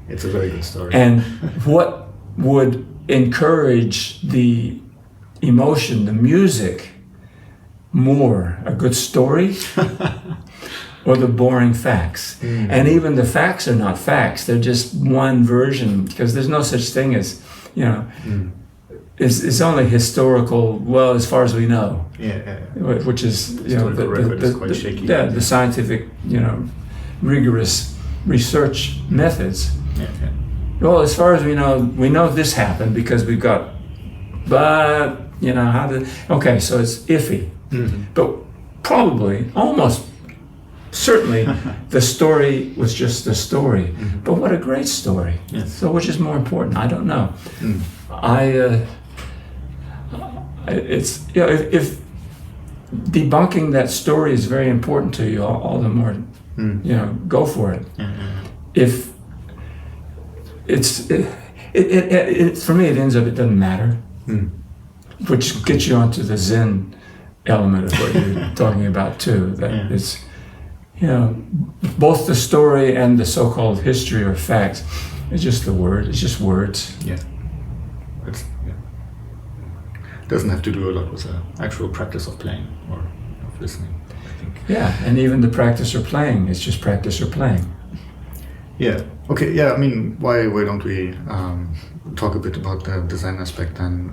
It's a very good story. And what would encourage the emotion, the music, more, a good story or the boring facts. And even the facts are not facts, they're just one version, because there's no such thing as, it's only historical, well, as far as we know. Which is, is quite shaky. The scientific, rigorous research methods. Well, as far as we know this happened because we've got, but, how did, okay, so it's iffy. But probably, almost certainly, the story was just a story. But what a great story. So which is more important? I don't know. It's, if debunking that story is very important to you, all the more, go for it. If it's, for me, it ends up, it doesn't matter. Which gets you onto the Zen element of what you're talking about too. That it's, both the story and the so-called history or facts. It's just the word. It's just words. Doesn't have to do a lot with the actual practice of playing or of listening, I think. And even the practice or playing is just practice or playing. Okay. I mean, why don't we talk a bit about the design aspect then?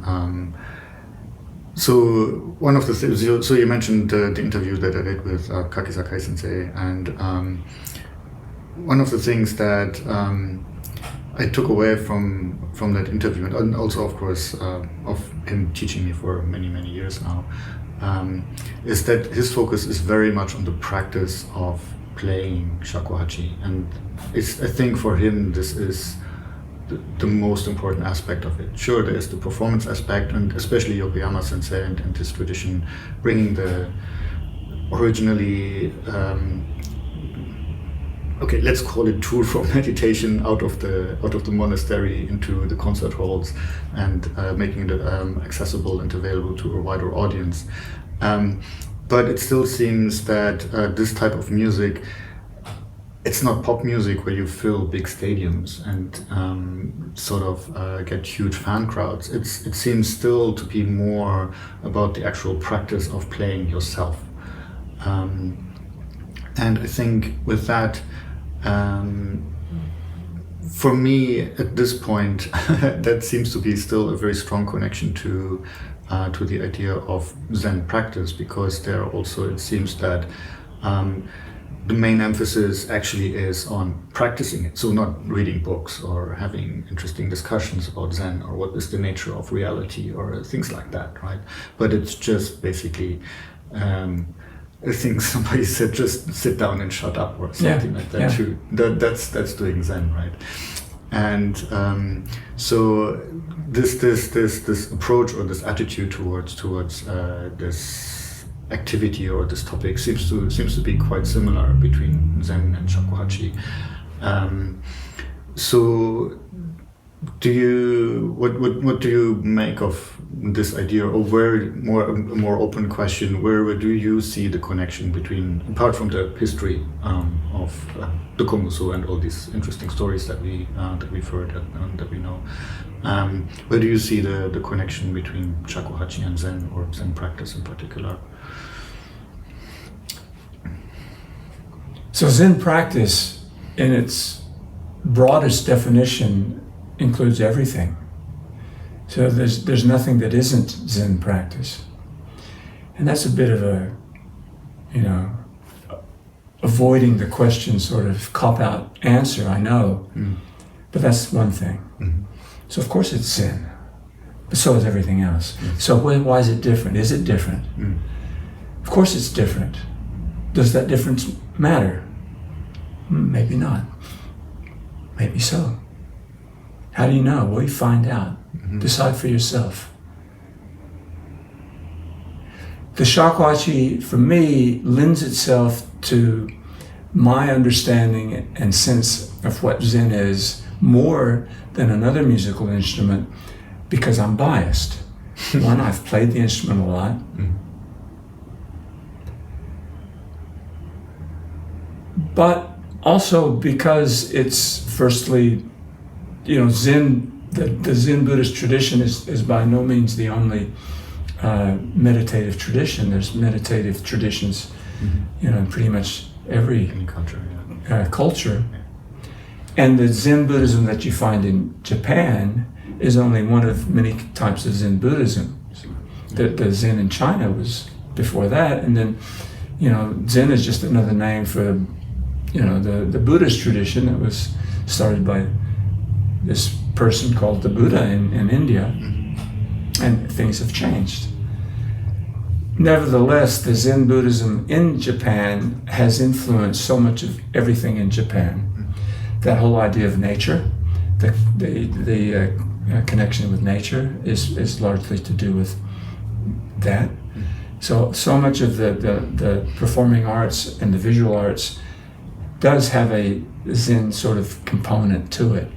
So one of the things, so you mentioned the interview that I did with Sakai Sensei, and one of the things that I took away from that interview, and also of course of him teaching me for many years now, is that his focus is very much on the practice of playing shakuhachi, and I think for him this is the most important aspect of it. Sure, there is the performance aspect, and especially Yokoyama Sensei and his tradition, bringing the originally, let's call it tool for meditation out of the monastery into the concert halls, and making it accessible and available to a wider audience. But it still seems that this type of music, it's not pop music where you fill big stadiums and get huge fan crowds. It seems still to be more about the actual practice of playing yourself. And I think with that, for me at this point, that seems to be still a very strong connection to the idea of Zen practice, because there also it seems that the main emphasis actually is on practicing it. So not reading books or having interesting discussions about Zen or what is the nature of reality or things like that, right? But it's just basically, I think somebody said just sit down and shut up or something like that too. That's doing Zen, right? And so this approach or this attitude towards this activity or this topic seems to be quite similar between Zen and shakuhachi. So what do you make of this idea, or a more open question, where do you see the connection between, apart from the history of the Komusu and all these interesting stories that we've heard and that we know, where do you see the connection between shakuhachi and Zen, or Zen practice in particular? So Zen practice, in its broadest definition, includes everything. So there's nothing that isn't Zen practice. And that's a bit of a, avoiding the question sort of cop-out answer, I know. But that's one thing. So of course it's Zen, but so is everything else. So why is it different? Is it different? Of course it's different. Does that difference matter? Maybe not. Maybe so. How do you know? Well, you find out. Decide for yourself. The shakuhachi, for me, lends itself to my understanding and sense of what Zen is more than another musical instrument, because I'm biased. One, I've played the instrument a lot. But also because it's firstly, Zen, the Zen Buddhist tradition is by no means the only meditative tradition. There's meditative traditions, in pretty much every culture. culture. And the Zen Buddhism that you find in Japan is only one of many types of Zen Buddhism. The Zen in China was before that, and then, Zen is just another name for, the Buddhist tradition that was started by this person called the Buddha in India, and things have changed. Nevertheless, the Zen Buddhism in Japan has influenced so much of everything in Japan. That whole idea of nature, the connection with nature is largely to do with that. So much of the performing arts and the visual arts does have a Zen sort of component to it.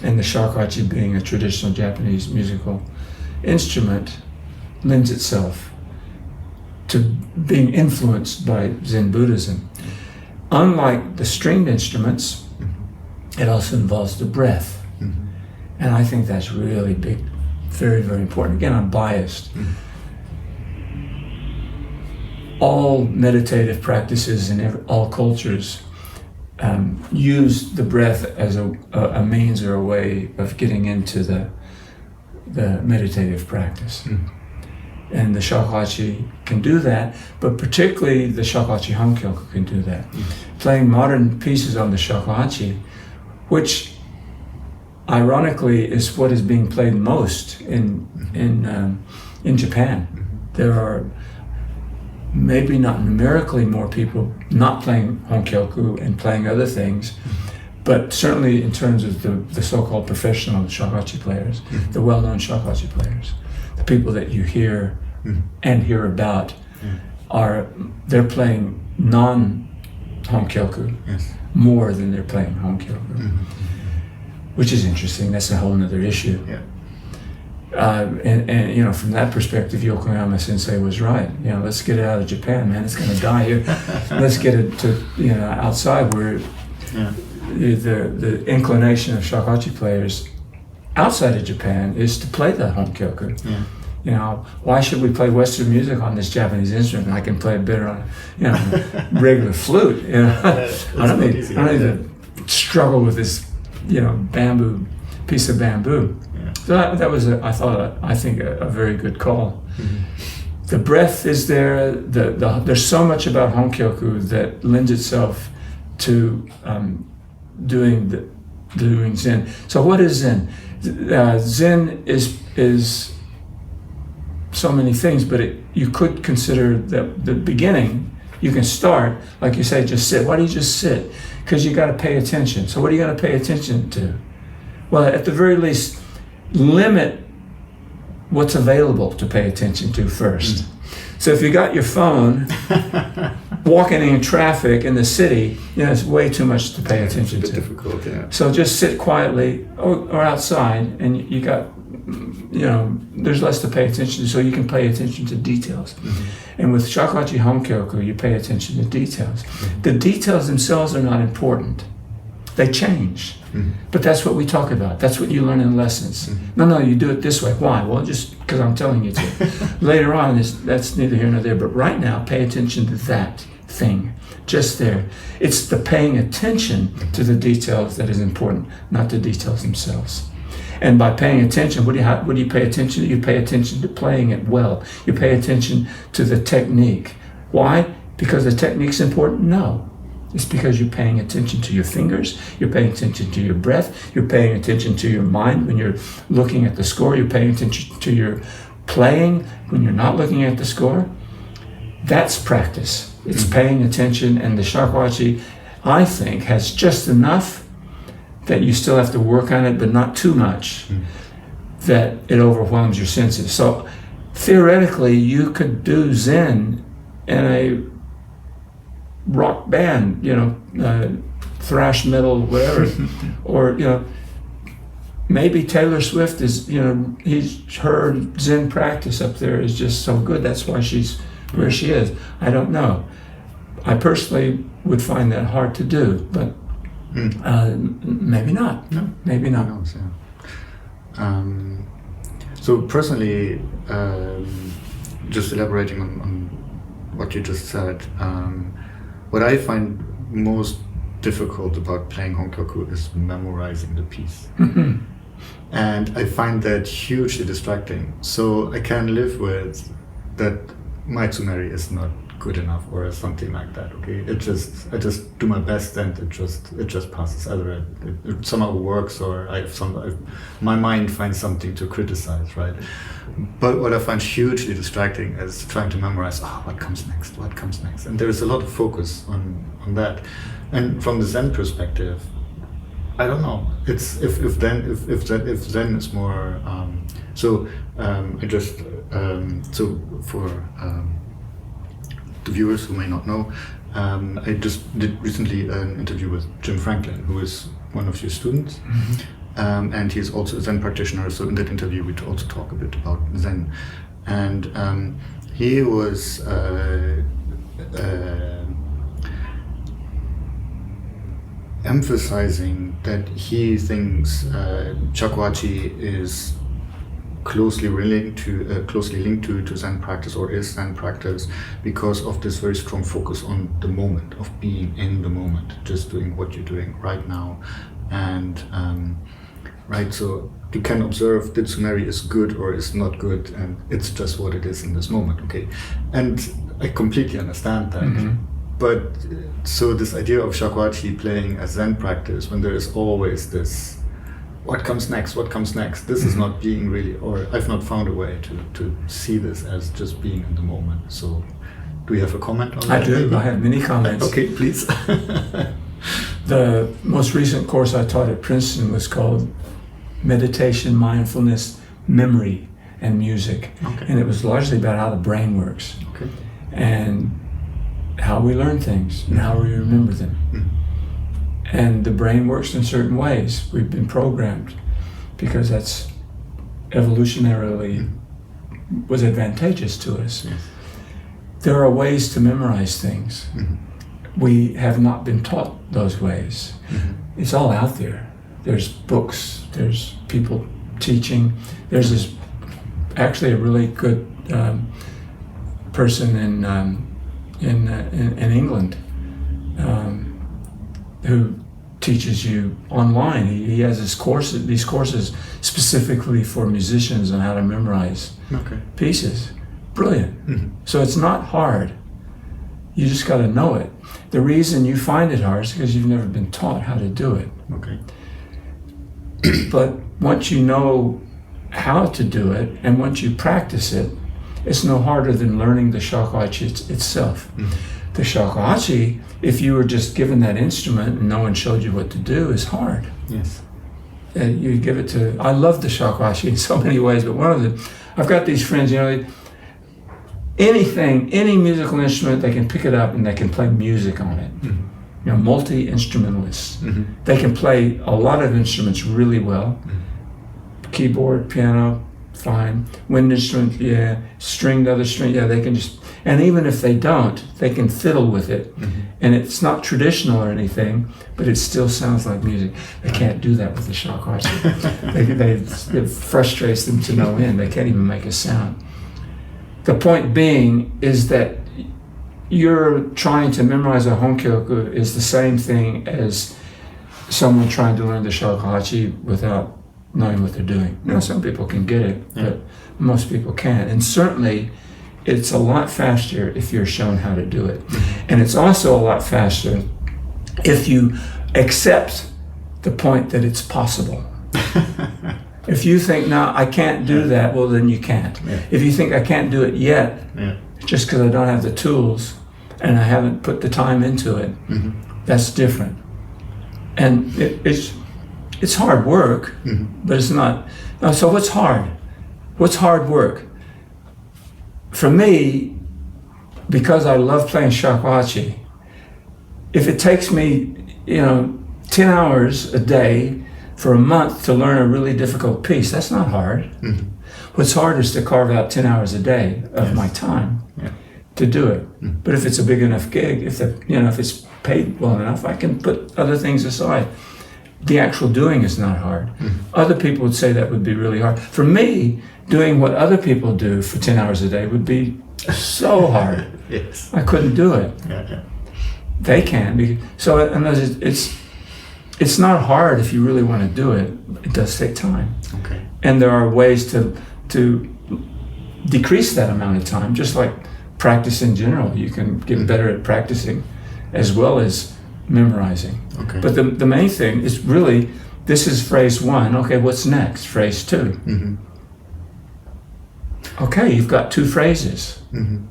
And the shakuhachi, being a traditional Japanese musical instrument, lends itself to being influenced by Zen Buddhism. Unlike the stringed instruments, it also involves the breath. And I think that's really big, very, very important. Again, I'm biased. All meditative practices in all cultures use the breath as a means or a way of getting into the meditative practice. And the shakuhachi can do that, but particularly the shakuhachi honkyoku can do that. Playing modern pieces on the shakuhachi, which ironically is what is being played most in Japan. There are maybe not numerically more people not playing honkyoku and playing other things, but certainly in terms of the so-called professional shakuhachi players, the well-known shakuhachi players, the people that you hear and hear about, they're playing non-honkyoku more than they're playing honkyoku, which is interesting. That's a whole other issue. And from that perspective, Yokoyama Sensei was right. Let's get it out of Japan, man. It's going to die here. Let's get it to outside where the inclination of shakuhachi players outside of Japan is to play the honkyoku. Why should we play Western music on this Japanese instrument? I can play it better on regular flute. I don't need to struggle with this piece of bamboo. So that was, I think, a very good call. The breath is there. There's so much about honkyoku that lends itself to doing Zen. So what is Zen? Zen is so many things, but you could consider the beginning. You can start, like you say, just sit. Why do you just sit? Because you got to pay attention. So what are you going to pay attention to? Well, at the very least, limit what's available to pay attention to first. So if you got your phone, walking in traffic in the city, it's way too much to pay attention to. Difficult, So just sit quietly or outside, and you got, there's less to pay attention to, so you can pay attention to details. And with shakuhachi honkyoku, you pay attention to details. The details themselves are not important. They change. But that's what we talk about. That's what you learn in lessons. No, you do it this way. Why? Well, just because I'm telling you to. Later on, that's neither here nor there. But right now, pay attention to that thing. Just there. It's the paying attention to the details that is important, not the details themselves. And by paying attention, what do you pay attention to? You pay attention to playing it well. You pay attention to the technique. Why? Because the technique's important? No. It's because you're paying attention to your fingers, you're paying attention to your breath, you're paying attention to your mind when you're looking at the score, you're paying attention to your playing when you're not looking at the score. That's practice. It's paying attention, and the shakuhachi, I think, has just enough that you still have to work on it, but not too much, that it overwhelms your senses. So theoretically, you could do Zen in a rock band, thrash metal, whatever, or maybe Taylor Swift is, her Zen practice up there is just so good. That's why she's where she is. I don't know. I personally would find that hard to do, but maybe not. No, maybe not. Who knows, so personally, just elaborating on what you just said. what I find most difficult about playing honkyoku is memorizing the piece. Mm-hmm. And I find that hugely distracting. So I can live with that my tsunari is not good enough or something like that. Okay, I just do my best and it just passes. Either it somehow works or my mind finds something to criticize, right? But what I find hugely distracting is trying to memorize. What comes next? What comes next? And there is a lot of focus on that. And from the Zen perspective, I don't know. It's if Zen is more. For the viewers who may not know, I just did recently an interview with Jim Franklin, who is one of your students, and he's also a Zen practitioner. So in that interview, we also talk a bit about Zen, and he was. Emphasizing that he thinks Shakuhachi is closely linked to Zen practice, or is Zen practice, because of this very strong focus on the moment, of being in the moment, just doing what you're doing right now, and right. So you can observe that tsunari is good or is not good, and it's just what it is in this moment. Okay, and I completely understand that. Mm-hmm. But so this idea of Shakuhachi playing as Zen practice, when there is always this, what comes next, this is not being really, or I've not found a way to see this as just being in the moment. So do you have a comment on that? I do, I have many comments. Okay, please. The most recent course I taught at Princeton was called Meditation, Mindfulness, Memory, and Music. Okay. And it was largely about how the brain works. Okay. And how we learn things and how we remember them. Mm-hmm. And the brain works in certain ways. We've been programmed because that's evolutionarily was advantageous to us. Yes. There are ways to memorize things. Mm-hmm. We have not been taught those ways. Mm-hmm. It's all out there. There's books, there's people teaching. There's this actually a really good person in England who teaches you online. He has these courses specifically for musicians on how to memorize pieces. Brilliant. Mm-hmm. So it's not hard. You just got to know it. The reason you find it hard is because you've never been taught how to do it. Okay. But once you know how to do it, and once you practice it, it's no harder than learning the shakuhachi itself. Mm-hmm. The shakuhachi, if you were just given that instrument and no one showed you what to do, is hard. Yes. And you give it to, I love the shakuhachi in so many ways, but one of them, I've got these friends, any musical instrument, they can pick it up and they can play music on it. Mm-hmm. Multi-instrumentalists. Mm-hmm. They can play a lot of instruments really well. Mm-hmm. Keyboard, piano, fine. Wind instrument, yeah. Stringed, other string, yeah. They can just, and even if they don't, they can fiddle with it. Mm-hmm. And it's not traditional or anything, but it still sounds like music. They can't do that with the shakuhachi. It frustrates them to no end. They can't even make a sound. The point being is that you're trying to memorize a honkyoku is the same thing as someone trying to learn the shakuhachi without knowing what they're doing. Now, some people can get it, but most people can't. And certainly, it's a lot faster if you're shown how to do it. And it's also a lot faster if you accept the point that it's possible. If you think, no, I can't do that, well, then you can't. Yeah. If you think I can't do it yet, just because I don't have the tools and I haven't put the time into it, that's different. And it's hard work, but it's not. Now, so what's hard? What's hard work? For me, because I love playing shakuhachi, if it takes me, 10 hours a day for a month to learn a really difficult piece, that's not hard. Mm-hmm. What's hard is to carve out 10 hours a day of my time to do it. Mm-hmm. But if it's a big enough gig, if it's paid well enough, I can put other things aside. The actual doing is not hard. Mm-hmm. Other people would say that would be really hard. For me, doing what other people do for 10 hours a day would be so hard. Yes. I couldn't do it. Yeah. they can. So it's not hard if you really want to do it. It does take time. Okay. And there are ways to decrease that amount of time, just like practice in general. You can get better at practicing as well as memorizing. Okay. But the main thing is really, this is phrase 1. Okay, what's next? Phrase 2. Mm-hmm. Okay, you've got 2 phrases. Mm-hmm.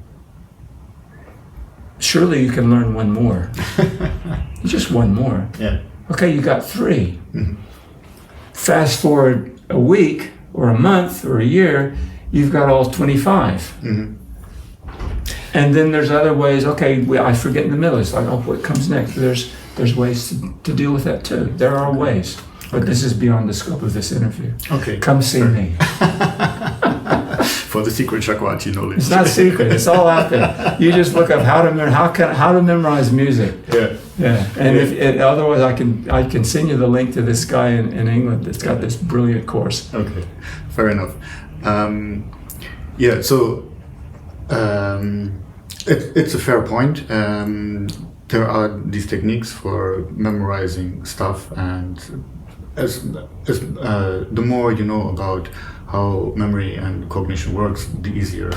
Surely you can learn 1 more. Just 1 more. Yeah. Okay, you got 3. Mm-hmm. Fast forward a week or a month or a year, you've got all 25. Mm-hmm. And then there's other ways. Okay, I forget in the middle. It's like, oh, what comes next? There's ways to deal with that too. There are ways, but this is beyond the scope of this interview. Okay. Come see me. For the secret shakuhachi knowledge. It's not secret. It's all out there. You just look up how to memorize music. Yeah. Yeah. And otherwise, I can send you the link to this guy in England that's got this brilliant course. Okay. Fair enough. Yeah. So. It's a fair point. There are these techniques for memorizing stuff, and as the more you know about how memory and cognition works, the easier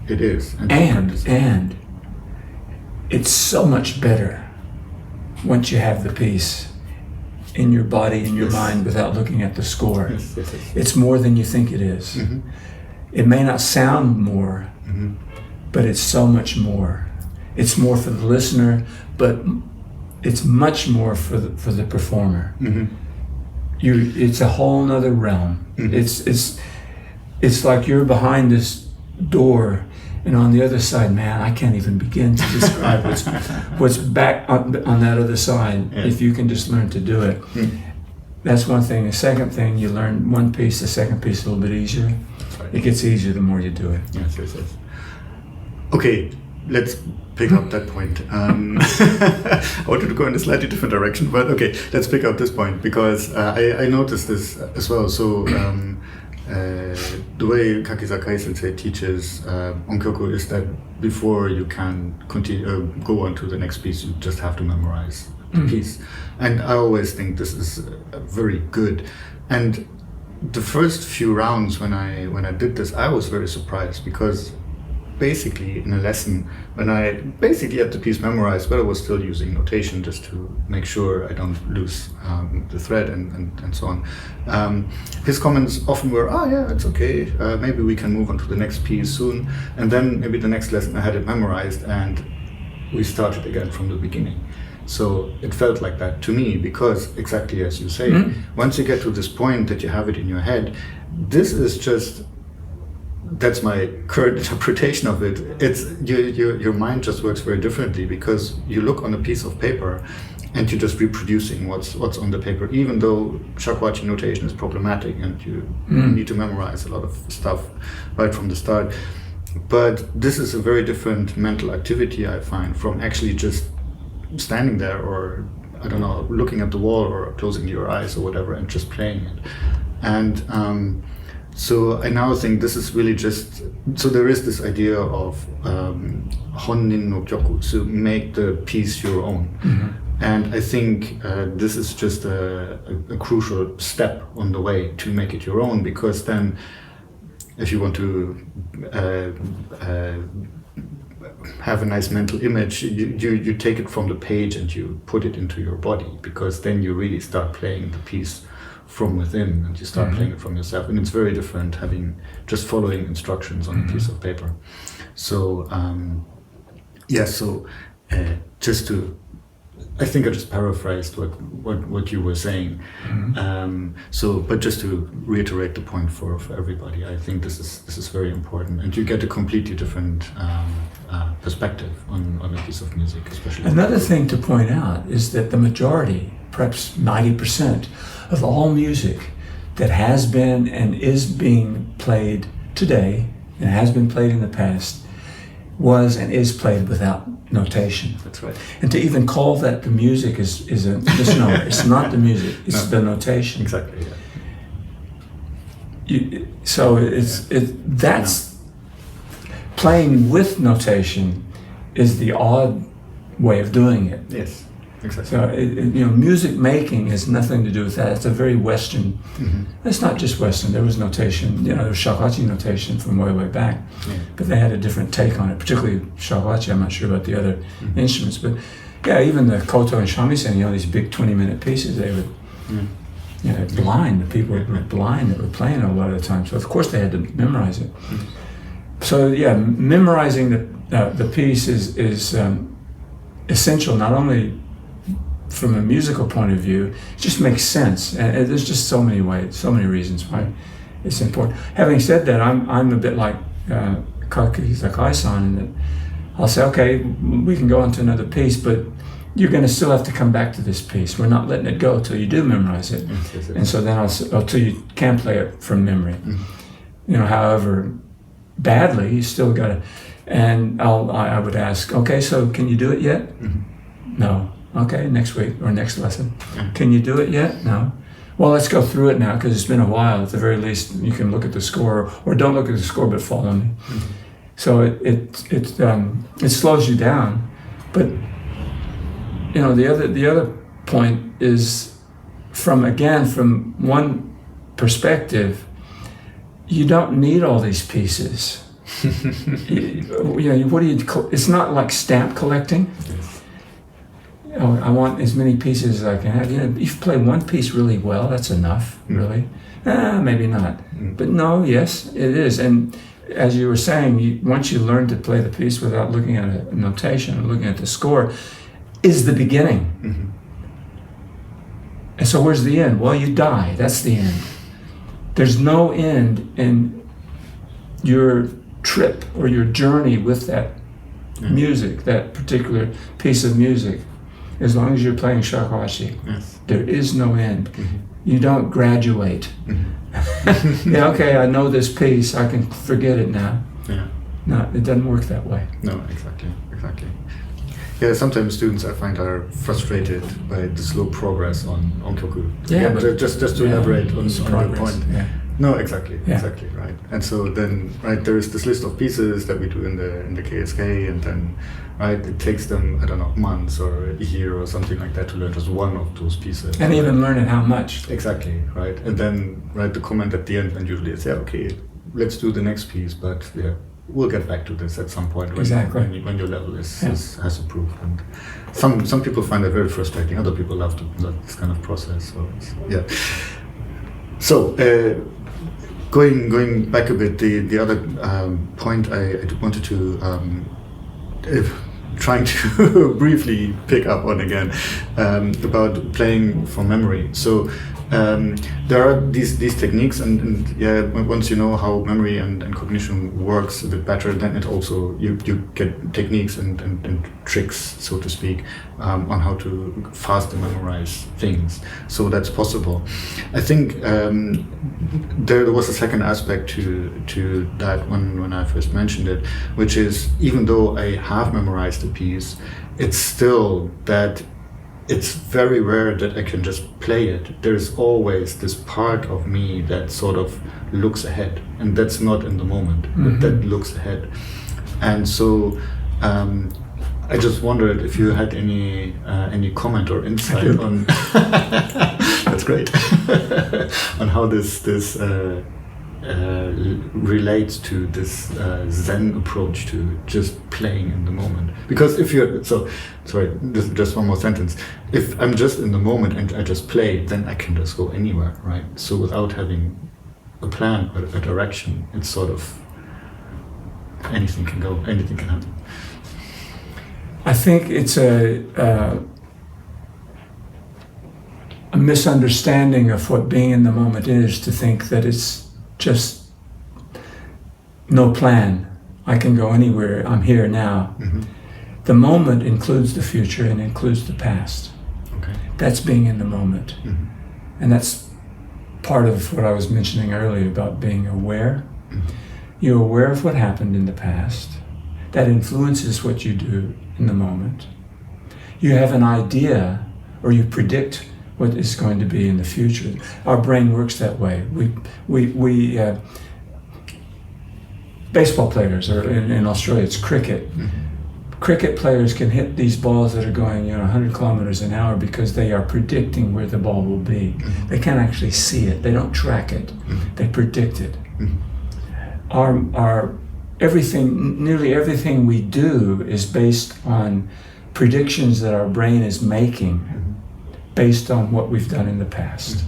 it is. And it's so much better once you have the piece in your body, in your mind, without looking at the score. Yes. It's more than you think it is. Mm-hmm. It may not sound more, Mm-hmm. but it's so much more. It's more for the listener, but it's much more for the performer. Mm-hmm. It's a whole nother realm. Mm-hmm. It's like you're behind this door, and on the other side, man, I can't even begin to describe what's back on that other side. Yeah. If you can just learn to do it. Mm. That's one thing. The second thing, you learn one piece, the second piece a little bit easier. Right. It gets easier the more you do it. Yes. Okay, let's pick up that point. I wanted to go in a slightly different direction, but okay, let's pick up this point because I noticed this as well. So the way Sakai Sensei teaches honkyoku is that before you can continue go on to the next piece, you just have to memorize the piece. And I always think this is very good. And the first few rounds when I did this, I was very surprised because basically in a lesson, when I basically had the piece memorized, but I was still using notation just to make sure I don't lose the thread and so on. His comments often were, oh yeah, it's okay, maybe we can move on to the next piece soon. And then maybe the next lesson I had it memorized and we started again from the beginning. So it felt like that to me because exactly as you say, once you get to this point that you have it in your head, this is just, that's my current interpretation of it. It's your mind just works very differently because you look on a piece of paper and you're just reproducing what's on the paper, even though shakuhachi notation is problematic and you need to memorize a lot of stuff right from the start. But this is a very different mental activity, I find, from actually just standing there or, I don't know, looking at the wall or closing your eyes or whatever and just playing it. And so I now think this is really just, so there is this idea of honnin no kyoku, to make the piece your own. And I think this is just a crucial step on the way to make it your own, because then if you want to have a nice mental image, you take it from the page and you put it into your body, because then you really start playing the piece from within and you start playing it from yourself. And it's very different having just following instructions on a piece of paper. So just to, I think I just paraphrased what you were saying. But just to reiterate the point for everybody, I think this is very important, and you get a completely different perspective on a piece of music, especially. Another thing to point out is that the majority, perhaps 90% of all music that has been and is being played today and has been played in the past was and is played without notation. That's right. And to even call that the music is a misnomer. It's not the music, it's the notation. Exactly, yeah. That's playing with notation is the odd way of doing it. Yes, exactly. So, music making has nothing to do with that. It's a very Western. It's not just Western. There was notation. There was shakuhachi notation from way, way back, but they had a different take on it. Particularly shakuhachi. I'm not sure about the other instruments, but yeah, even the koto and shamisen, these big 20-minute pieces, they would. Blind. The people were blind that were playing a lot of the time. So of course they had to memorize it. So yeah, memorizing the piece is essential, not only from a musical point of view. It just makes sense, and there's just so many ways, so many reasons why it's important. Having said that, I'm a bit like Katsuya Sakai-san in that I'll say, okay, we can go on to another piece, but you're going to still have to come back to this piece. We're not letting it go till you do memorize it. And so then till you can play it from memory. However badly, you still got to. And I would ask, okay, so can you do it yet? No. Okay, next week or next lesson. Can you do it yet? No. Well, let's go through it now because it's been a while. At the very least, you can look at the score, or don't look at the score, but follow me. So it slows you down, but the other point is from one perspective, you don't need all these pieces. It's not like stamp collecting. I want as many pieces as I can have. If you play one piece really well, that's enough, really. Maybe not. But no, yes, it is. And as you were saying, once you learn to play the piece without looking at a notation or looking at the score, is the beginning. And so where's the end? Well, you die. That's the end. There's no end in your trip or your journey with that music, that particular piece of music. As long as you're playing shakuhachi, there is no end. You don't graduate. Okay, I know this piece, I can forget it now. No, it doesn't work that way. No, exactly. Yeah, sometimes students I find are frustrated by the slow progress on honkyoku. But just to elaborate on your point. No, exactly, right. And so then, there is this list of pieces that we do in the KSK, and then, it takes them, I don't know, months or a year or something like that to learn just one of those pieces. And even learn it how much. Exactly, right. And then, the comment at the end, and usually it's, okay, let's do the next piece, but we'll get back to this at some point when your level has improved. And some people find that very frustrating. Other people love this kind of process. So So going back a bit, the other point I wanted to trying to briefly pick up on again about playing from memory. So there are these techniques, and once you know how memory and cognition works a bit better, then it also you get techniques and tricks, so to speak, on how to faster memorize things. So that's possible. I think there was a second aspect to that when I first mentioned it, which is even though I have memorized a piece, it's still that it's very rare that I can just play it. There's always this part of me that sort of looks ahead, and that's not in the moment, but that looks ahead. And so I just wondered if you had any comment or insight on that's great on how this relates to this Zen approach to just playing in the moment. Because if you're just one more sentence. If I'm just in the moment and I just play, then I can just go anywhere, right? So without having a plan or a direction, it's sort of anything can go, anything can happen. I think it's a misunderstanding of what being in the moment is, to think that it's just no plan. I can go anywhere. I'm here now. The moment includes the future and includes the past. Okay. That's being in the moment. And that's part of what I was mentioning earlier about being aware. You're aware of what happened in the past. That influences what you do in the moment. You have an idea, or you predict what is going to be in the future. Our brain works that way. We baseball players, or in Australia it's cricket. cricket players can hit these balls that are going 100 kilometers an hour because they are predicting where the ball will be. They can't actually see it. They don't track it. They predict it. Our everything, nearly everything we do is based on predictions that our brain is making based on what we've done in the past.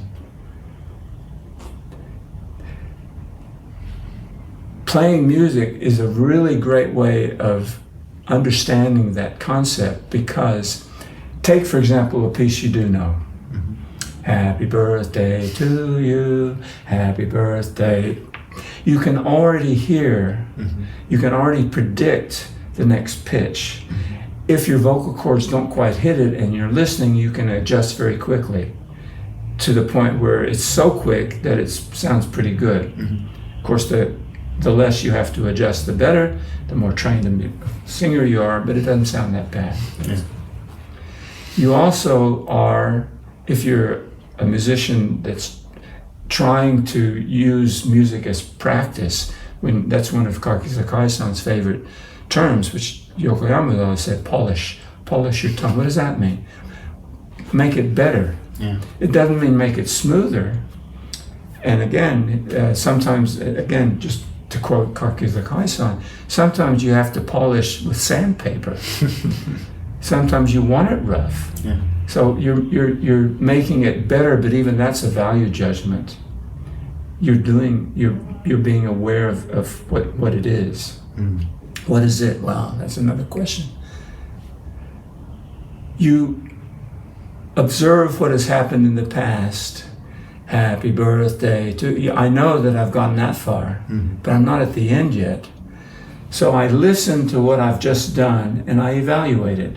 Playing music is a really great way of understanding that concept, because take, for example, a piece you do know. Happy birthday to you, happy birthday. You can already hear, you can already predict the next pitch. If your vocal cords don't quite hit it and you're listening, you can adjust very quickly to the point where it's so quick that it sounds pretty good. Of course, the less you have to adjust, the better, the more trained a singer you are, but it doesn't sound that bad. You also are, if you're a musician that's trying to use music as practice, that's one of Katsuya Sakai-san's favorite terms, which Yokoyama always said, polish your tongue. What does that mean? Make it better. It doesn't mean make it smoother. And again, sometimes, again, just to quote Katsuya Sakai-san, sometimes you have to polish with sandpaper. Sometimes you want it rough. So you're making it better, but even that's a value judgment. You're being aware of what it is. What is it? Well, that's another question. You observe what has happened in the past. Happy birthday to you. I know that I've gone that far, but I'm not at the end yet. So I listen to what I've just done and I evaluate it.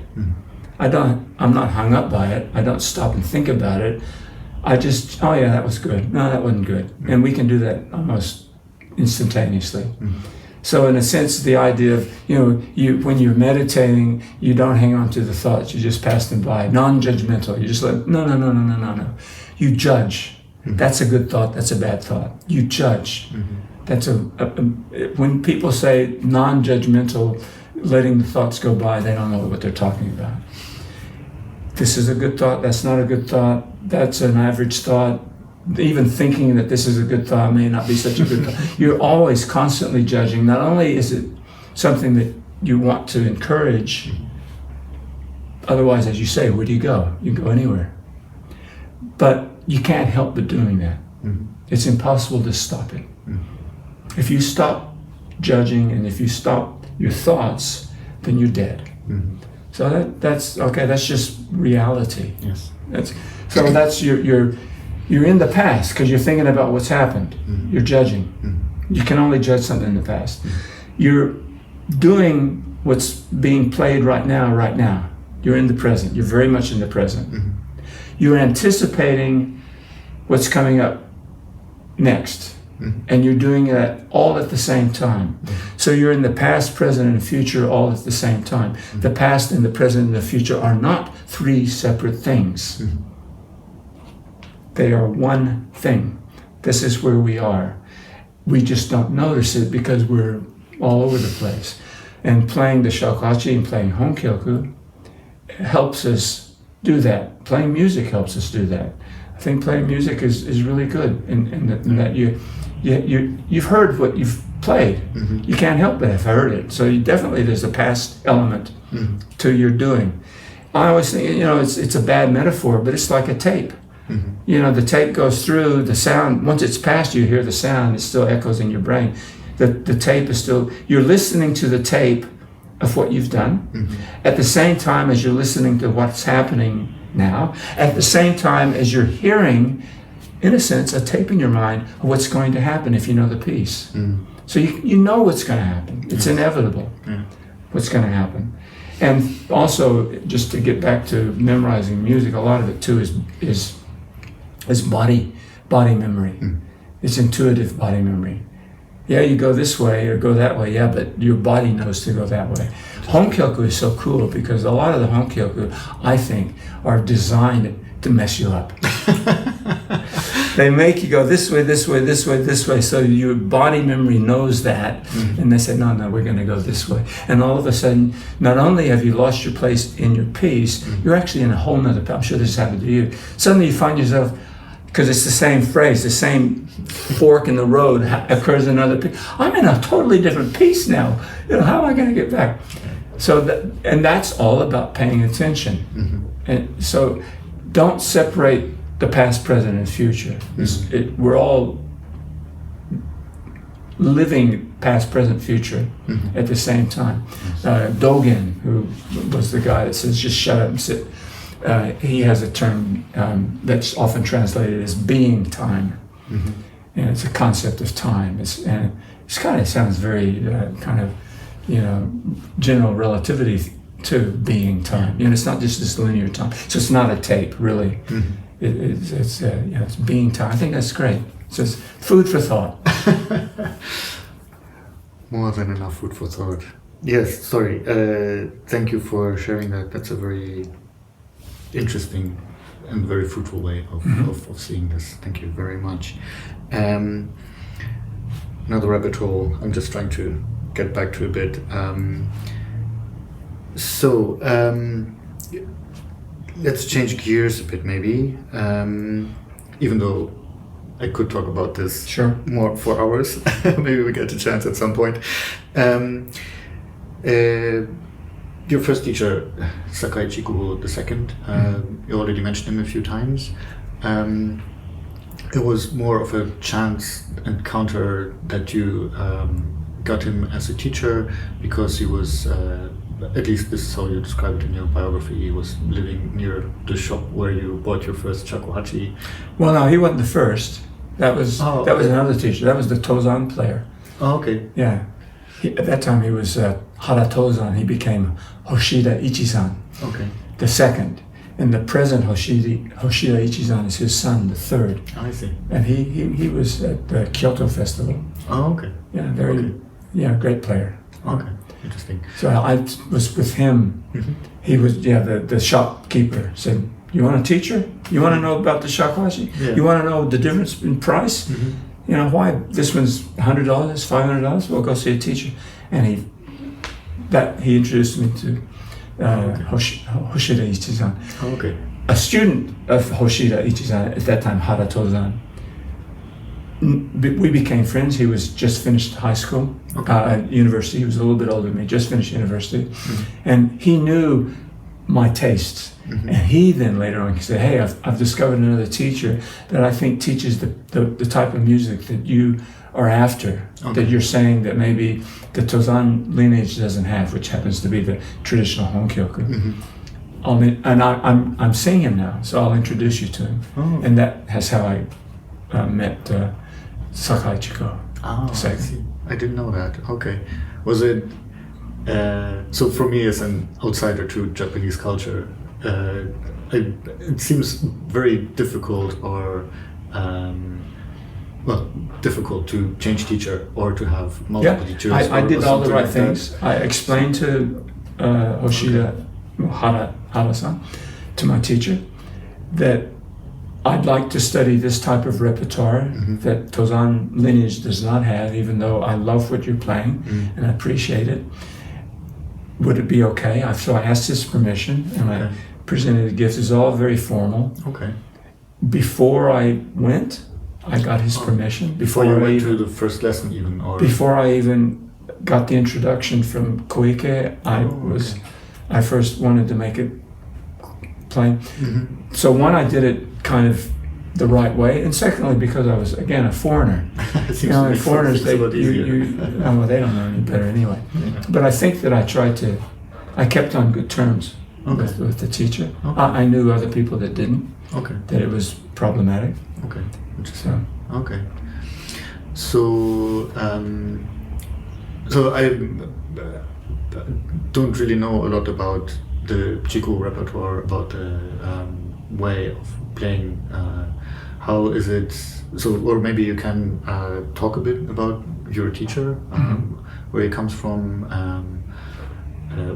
I'm not hung up by it. I don't stop and think about it. I just, oh yeah, that was good. No, that wasn't good. And we can do that almost instantaneously. So in a sense, the idea of, when you're meditating, you don't hang on to the thoughts, you just pass them by. Non-judgmental, you just let, no. You judge. That's a good thought, that's a bad thought. You judge. That's when people say non-judgmental, letting the thoughts go by, they don't know what they're talking about. This is a good thought, that's not a good thought, that's an average thought. Even thinking that this is a good thought may not be such a good thought. You're always constantly judging. Not only is it something that you want to encourage, otherwise, as you say, where do you go? You can go anywhere. But you can't help but doing that. It's impossible to stop it. If you stop judging and if you stop your thoughts, then you're dead. So that's okay. That's just reality. That's you're in the past because you're thinking about what's happened. You're judging. You can only judge something in the past. You're doing what's being played right now. You're in the present. You're very much in the present. You're anticipating what's coming up next. And you're doing that all at the same time. So you're in the past, present, and future all at the same time. The past and the present and the future are not three separate things. They are one thing. This is where we are. We just don't notice it because we're all over the place. And playing the shakuhachi and playing honkyoku helps us do that. Playing music helps us do that. I think playing music is really good in that you've heard what you've played. You can't help but have heard it. So there's a past element to your doing. I always think, it's a bad metaphor, but it's like a tape. The tape goes through the sound. Once it's past you hear the sound, it still echoes in your brain. The tape is still, you're listening to the tape of what you've done at the same time as you're listening to what's happening now, at the same time as you're hearing, in a sense, a tape in your mind of what's going to happen if you know the piece. So you know what's going to happen. It's inevitable what's going to happen. And also, just to get back to memorizing music, a lot of it too is body memory. It's intuitive body memory. Yeah, you go this way or go that way, yeah, but your body knows to go that way. Honkyoku is so cool because a lot of the honkyoku, I think, are designed to mess you up. They make you go this way, this way, this way, this way. So your body memory knows that. And they say, no, we're going to go this way. And all of a sudden, not only have you lost your place in your piece, you're actually in a whole nother, I'm sure this happened to you. Suddenly you find yourself, because it's the same phrase, the same fork in the road occurs in another piece. I'm in a totally different piece now. How am I going to get back? So that's all about paying attention. And so don't separate the past, present, and future. We're all living past, present, future at the same time. Dogen, who was the guy that says, just shut up and sit, he has a term that's often translated as being time. And it's a concept of time. It's kind of sounds very kind of, general relativity to being time. It's not just this linear time. So it's not a tape, really. It's being time. I think that's great. It's just food for thought. More than enough food for thought. Yes, sorry. Thank you for sharing that. That's a very interesting and very fruitful way of seeing this. Thank you very much. Another rabbit hole I'm just trying to get back to a bit. Let's change gears a bit, maybe. Even though I could talk about this more for hours. Maybe we get a chance at some point. Your first teacher, Sakai Chikuho II, you already mentioned him a few times. It was more of a chance encounter that you got him as a teacher because he was, at least this is how you describe it in your biography, he was living near the shop where you bought your first shakuhachi. Well, no, he wasn't the first. That was another teacher. That was the tozan player. Oh, okay. Yeah. At that time he was Hara Tozan. He became Hoshida Ichizan, the second. And the present Hoshida Ichizan is his son, the third. I see. And he was at the Kyoto Festival. Oh, okay. Yeah, great player. Okay, interesting. So I was with him. He was, the shopkeeper said, you want a teacher? You want to know about the shakuhachi? Yeah. You want to know the difference in price? Why this one's $100, $500? Well, go see a teacher. And he introduced me to Hoshida Ichizan. A student of Hoshida Ichizan at that time, Hara Tozan. We became friends. He was just finished high school, at university. He was a little bit older than me, just finished university. And he knew my tastes. And he then later on said, hey, I've discovered another teacher that I think teaches the type of music that you are after, that you're saying that maybe the Tozan lineage doesn't have, which happens to be the traditional honkyoku. I'm seeing him now, so I'll introduce you to him. And that's how I met Sakai Chikuho. I see. I didn't know that. Okay. Was it, so for me as an outsider to Japanese culture, it seems very difficult difficult to change teacher or to have multiple teachers. I did all the right things. I explained to Hoshida Hara-san, to my teacher, that I'd like to study this type of repertoire that Tozan lineage does not have, even though I love what you're playing and I appreciate it. Would it be okay? So I asked his permission and I presented the gifts. It's all very formal. Before I went, I got his permission. Before you went to the first lesson even? Or? Before I even got the introduction from Koike, I first wanted to make it plain. So one, I did it kind of the right way, and secondly, because I was, again, a foreigner. Foreigners, they don't know any better anyway. But I think that I kept on good terms with the teacher. I knew other people that didn't, that it was problematic. Interesting. So I don't really know a lot about the Chikuho repertoire, about the way of playing. How is it? So, or maybe you can talk a bit about your teacher, where he comes from,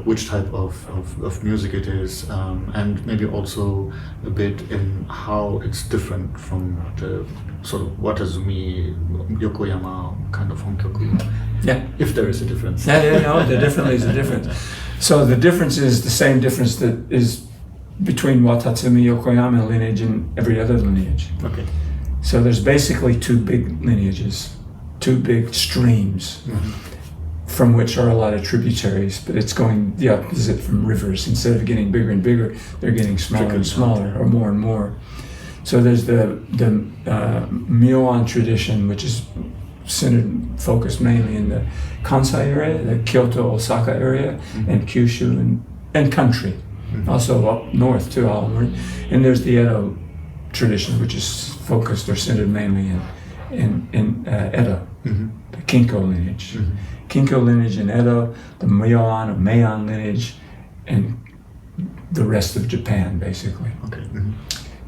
which type of music it is, and maybe also a bit in how it's different from the sort of Watazumi, Yokoyama kind of honkyoku. Yeah. If there is a difference. Yeah, no, there definitely is a difference. So the difference is the same difference that is between Watatsumi Yokoyama lineage and every other lineage. Okay. So there's basically two big lineages, two big streams, from which are a lot of tributaries, but it's going the opposite from rivers. Instead of getting bigger and bigger, they're getting smaller and smaller, or more and more. So there's the Myoan tradition, which is focused mainly in the Kansai area, the Kyoto, Osaka area, and Kyushu and country. Also up north too, and there's the Edo tradition, which is focused or centered mainly in Edo, the Kinko lineage. Kinko lineage in Edo, the Myoan or Meian lineage, and the rest of Japan, basically. Okay.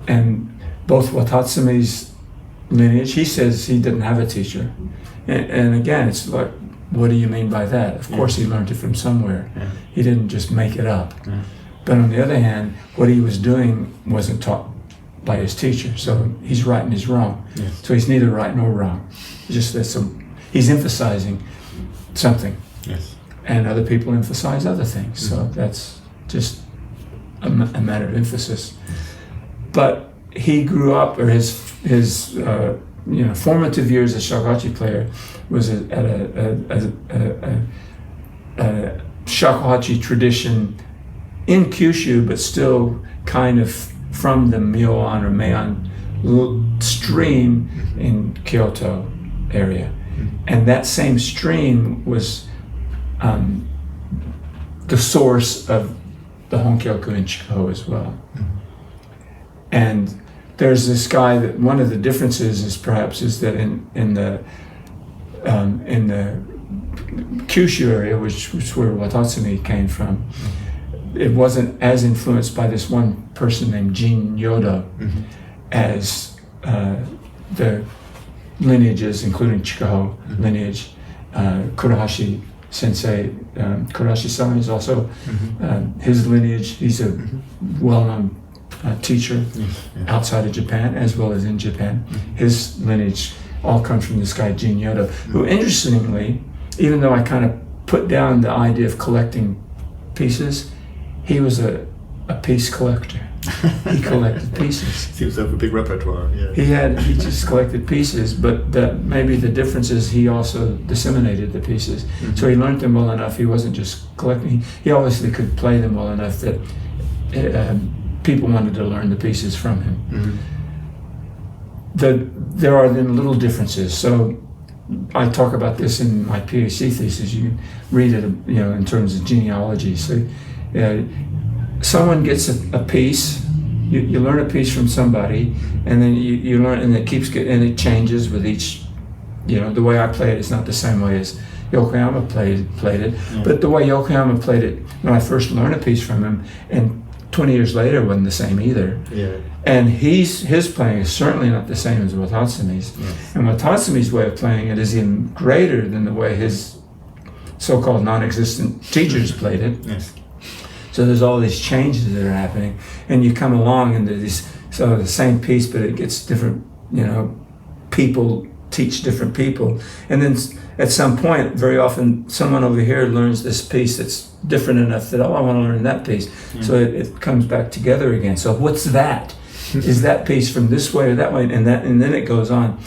And both Watatsumi's lineage, he says he didn't have a teacher. And again, it's like, what do you mean by that? Of course he learned it from somewhere. Yeah. He didn't just make it up. Yeah. But on the other hand, what he was doing wasn't taught by his teacher. So he's right and he's wrong. Yes. So he's neither right nor wrong. Just that he's emphasizing something. Yes. And other people emphasize other things. So that's just a matter of emphasis. But he grew up, or his formative years as shakuhachi player was at a shakuhachi tradition in Kyushu, but still kind of from the Myoan or Meian stream in Kyoto area. And that same stream was the source of the honkyoku in Chikuho as well. And there's this guy that one of the differences is that in the Kyushu area, which is where Watatsumi came from, it wasn't as influenced by this one person named Jin Yodo as the lineages, including Chikuho lineage. Kurohashi Sensei, Kurohashi-san is also his lineage. He's a well-known teacher outside of Japan as well as in Japan. His lineage all comes from this guy Jin Yodo, who interestingly, even though I kind of put down the idea of collecting pieces, he was a piece collector. He collected pieces. Seems to have a big repertoire. Yeah. He just collected pieces, but maybe the difference is he also disseminated the pieces. So he learned them well enough. He wasn't just collecting. He obviously could play them well enough that people wanted to learn the pieces from him. There are then little differences. So I talk about this in my PhD thesis. You can read it, in terms of genealogy. So someone gets a piece. You learn a piece from somebody, and then you learn, and it changes with each. The way I play it is not the same way as Yokoyama played it. But the way Yokoyama played it when I first learned a piece from him, and 20 years later wasn't the same either. Yeah. And his playing is certainly not the same as Watatsumi's. Yes. And Watatsumi's way of playing it is even greater than the way his so-called non-existent teachers played it. Yes. So there's all these changes that are happening, and you come along and there's the same piece, but it gets different. People teach different people, and then at some point, very often, someone over here learns this piece that's different enough that I want to learn that piece. So it comes back together again. So what's that? Is that piece from this way or that way? And then it goes on.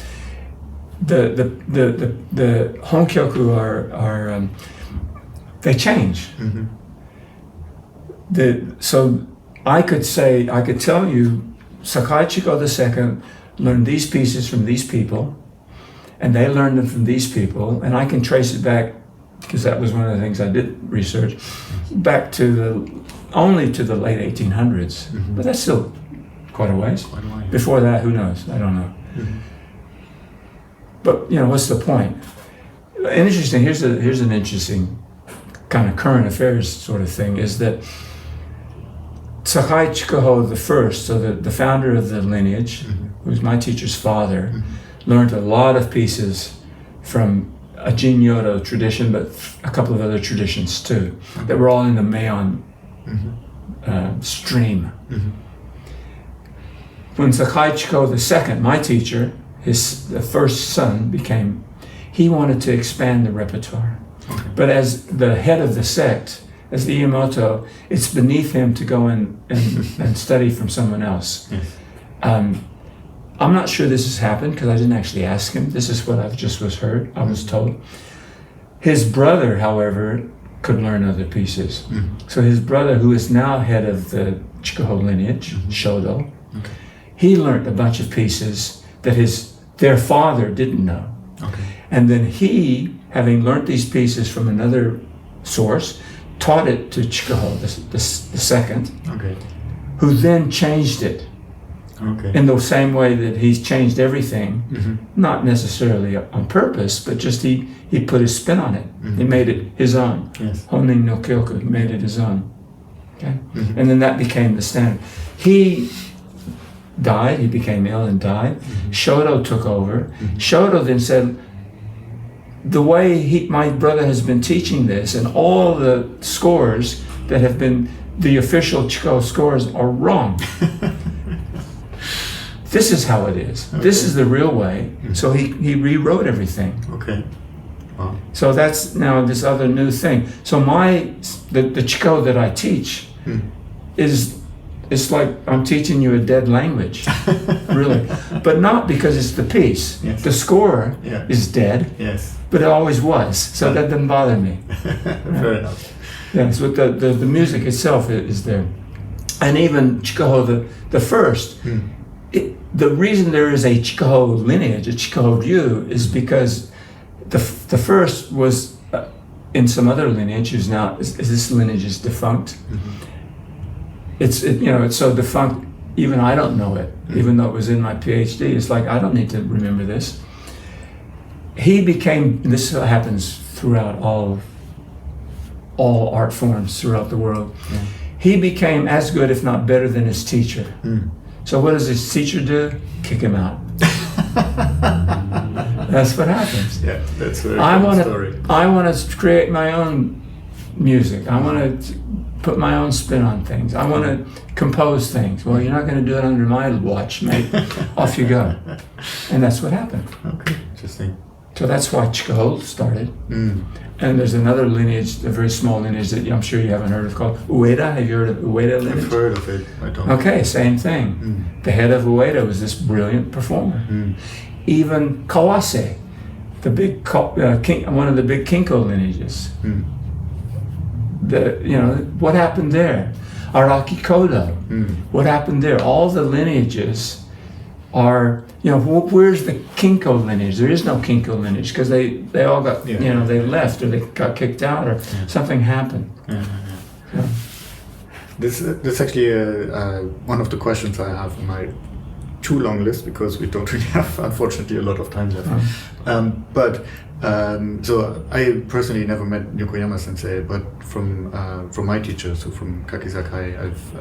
The honkyoku are they change. So I could tell you, Sakai Chikuho II learned these pieces from these people, and they learned them from these people, and I can trace it back, because that was one of the things I did research, back only to the late 1800s. But that's still quite a ways. Before that, who knows? I don't know. But what's the point? Interesting. Here's an interesting kind of current affairs sort of thing, is that Sakai Chikuho I, so the founder of the lineage, who was my teacher's father, learned a lot of pieces from a Jin-Yodo tradition, but a couple of other traditions too, that were all in the Meion stream. When Sakai Chikuho II, my teacher, the first son, he wanted to expand the repertoire. But as the head of the sect, as the Iamoto, it's beneath him to go and study from someone else. I'm not sure this has happened because I didn't actually ask him. This is what I was told. His brother, however, could learn other pieces. So his brother, who is now head of the Chikuho lineage, Shodo, he learned a bunch of pieces that their father didn't know. And then he, having learned these pieces from another source, taught it to Chikuho, the second, who then changed it in the same way that he's changed everything, not necessarily on purpose, but just he put his spin on it. He made it his own. Honin no Kyoku, he made it his own. And then that became the standard. He died, he became ill and died. Shodo took over. Shodo then said, the way my brother has been teaching this, and all the scores that have been the official Chikuho scores are wrong. This is how it is. This is the real way. So he rewrote everything. Wow. So that's now this other new thing. So the Chikuho that I teach it's like I'm teaching you a dead language, really. But not because it's the piece. The score is dead, but it always was. So that doesn't bother me. Fair enough. Yes, but the music itself is there. And even Chikuho the first, the reason there is a Chikuho lineage, a Chikuho ryu, is because the first was in some other lineage who's now, this lineage is defunct. It's so defunct, even I don't know it, even though it was in my PhD. It's like, I don't need to remember this. This happens throughout all art forms throughout the world. He became as good, if not better, than his teacher. So what does his teacher do? Kick him out. That's what happens. Yeah, that's a very common story. I want to create my own music. I want to put my own spin on things. I want to compose things. Well, you're not going to do it under my watch, mate. Off you go. And that's what happened. Okay, interesting. So that's why Chikuho started. And there's another lineage, a very small lineage that I'm sure you haven't heard of, called Ueda. Have you heard of Ueda lineage? I've heard of it. I don't. Okay, same thing. The head of Ueda was this brilliant performer. Even Kawase, the big one of the big Kinko lineages. What happened there? Araki Kodo. What happened there? All the lineages are, where's the Kinko lineage? There is no Kinko lineage because they all got, they left or they got kicked out or something happened. This actually one of the questions I have on my too long list because we don't really have, unfortunately, a lot of time left. So I personally never met Yokoyama Sensei, but from my teacher, so from Kaki Sakai, I've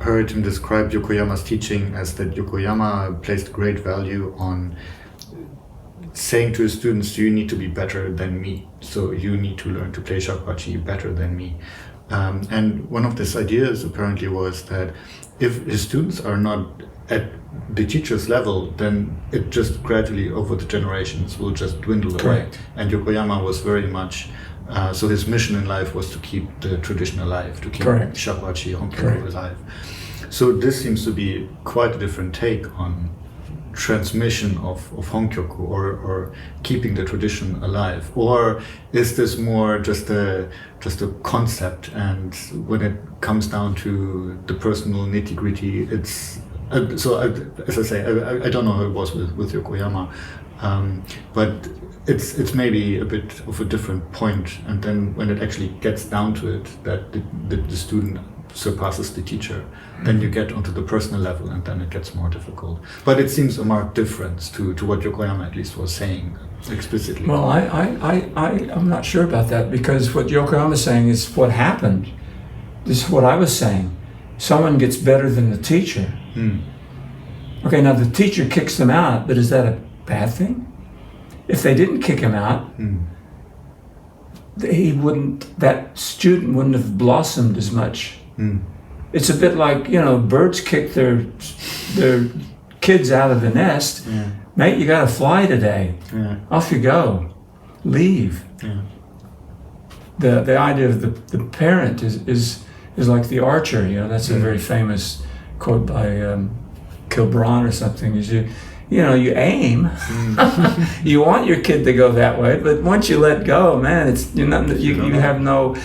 heard him describe Yokoyama's teaching as that Yokoyama placed great value on saying to his students, you need to be better than me, so you need to learn to play shakuhachi better than me. And one of these ideas apparently was that if his students are not at the teacher's level, then it just gradually over the generations will just dwindle away. And Yokoyama was very much, so his mission in life was to keep the tradition alive, to keep shakuhachi, honkyoku alive. So this seems to be quite a different take on transmission of honkyoku or keeping the tradition alive, or is this more just a concept, and when it comes down to the personal nitty-gritty, it's as I say, I don't know how it was with Yokoyama, but it's maybe a bit of a different point, and then when it actually gets down to it, that the student surpasses the teacher, then you get onto the personal level, and then it gets more difficult. But it seems a marked difference to what Yokoyama at least was saying explicitly. Well, I'm not sure about that, because what Yokoyama is saying is what happened. This is what I was saying. Someone gets better than the teacher. Okay, now the teacher kicks them out, but is that a bad thing? if they didn't kick him out, that student wouldn't have blossomed as much. It's a bit like, birds kick their kids out of the nest. Yeah. Mate, you gotta fly today. Yeah. Off you go. Leave. Yeah. The idea of the parent is like the archer. That's a very famous quote by Kilbron or something. Is you aim. You want your kid to go that way, but once you let go, man, you have no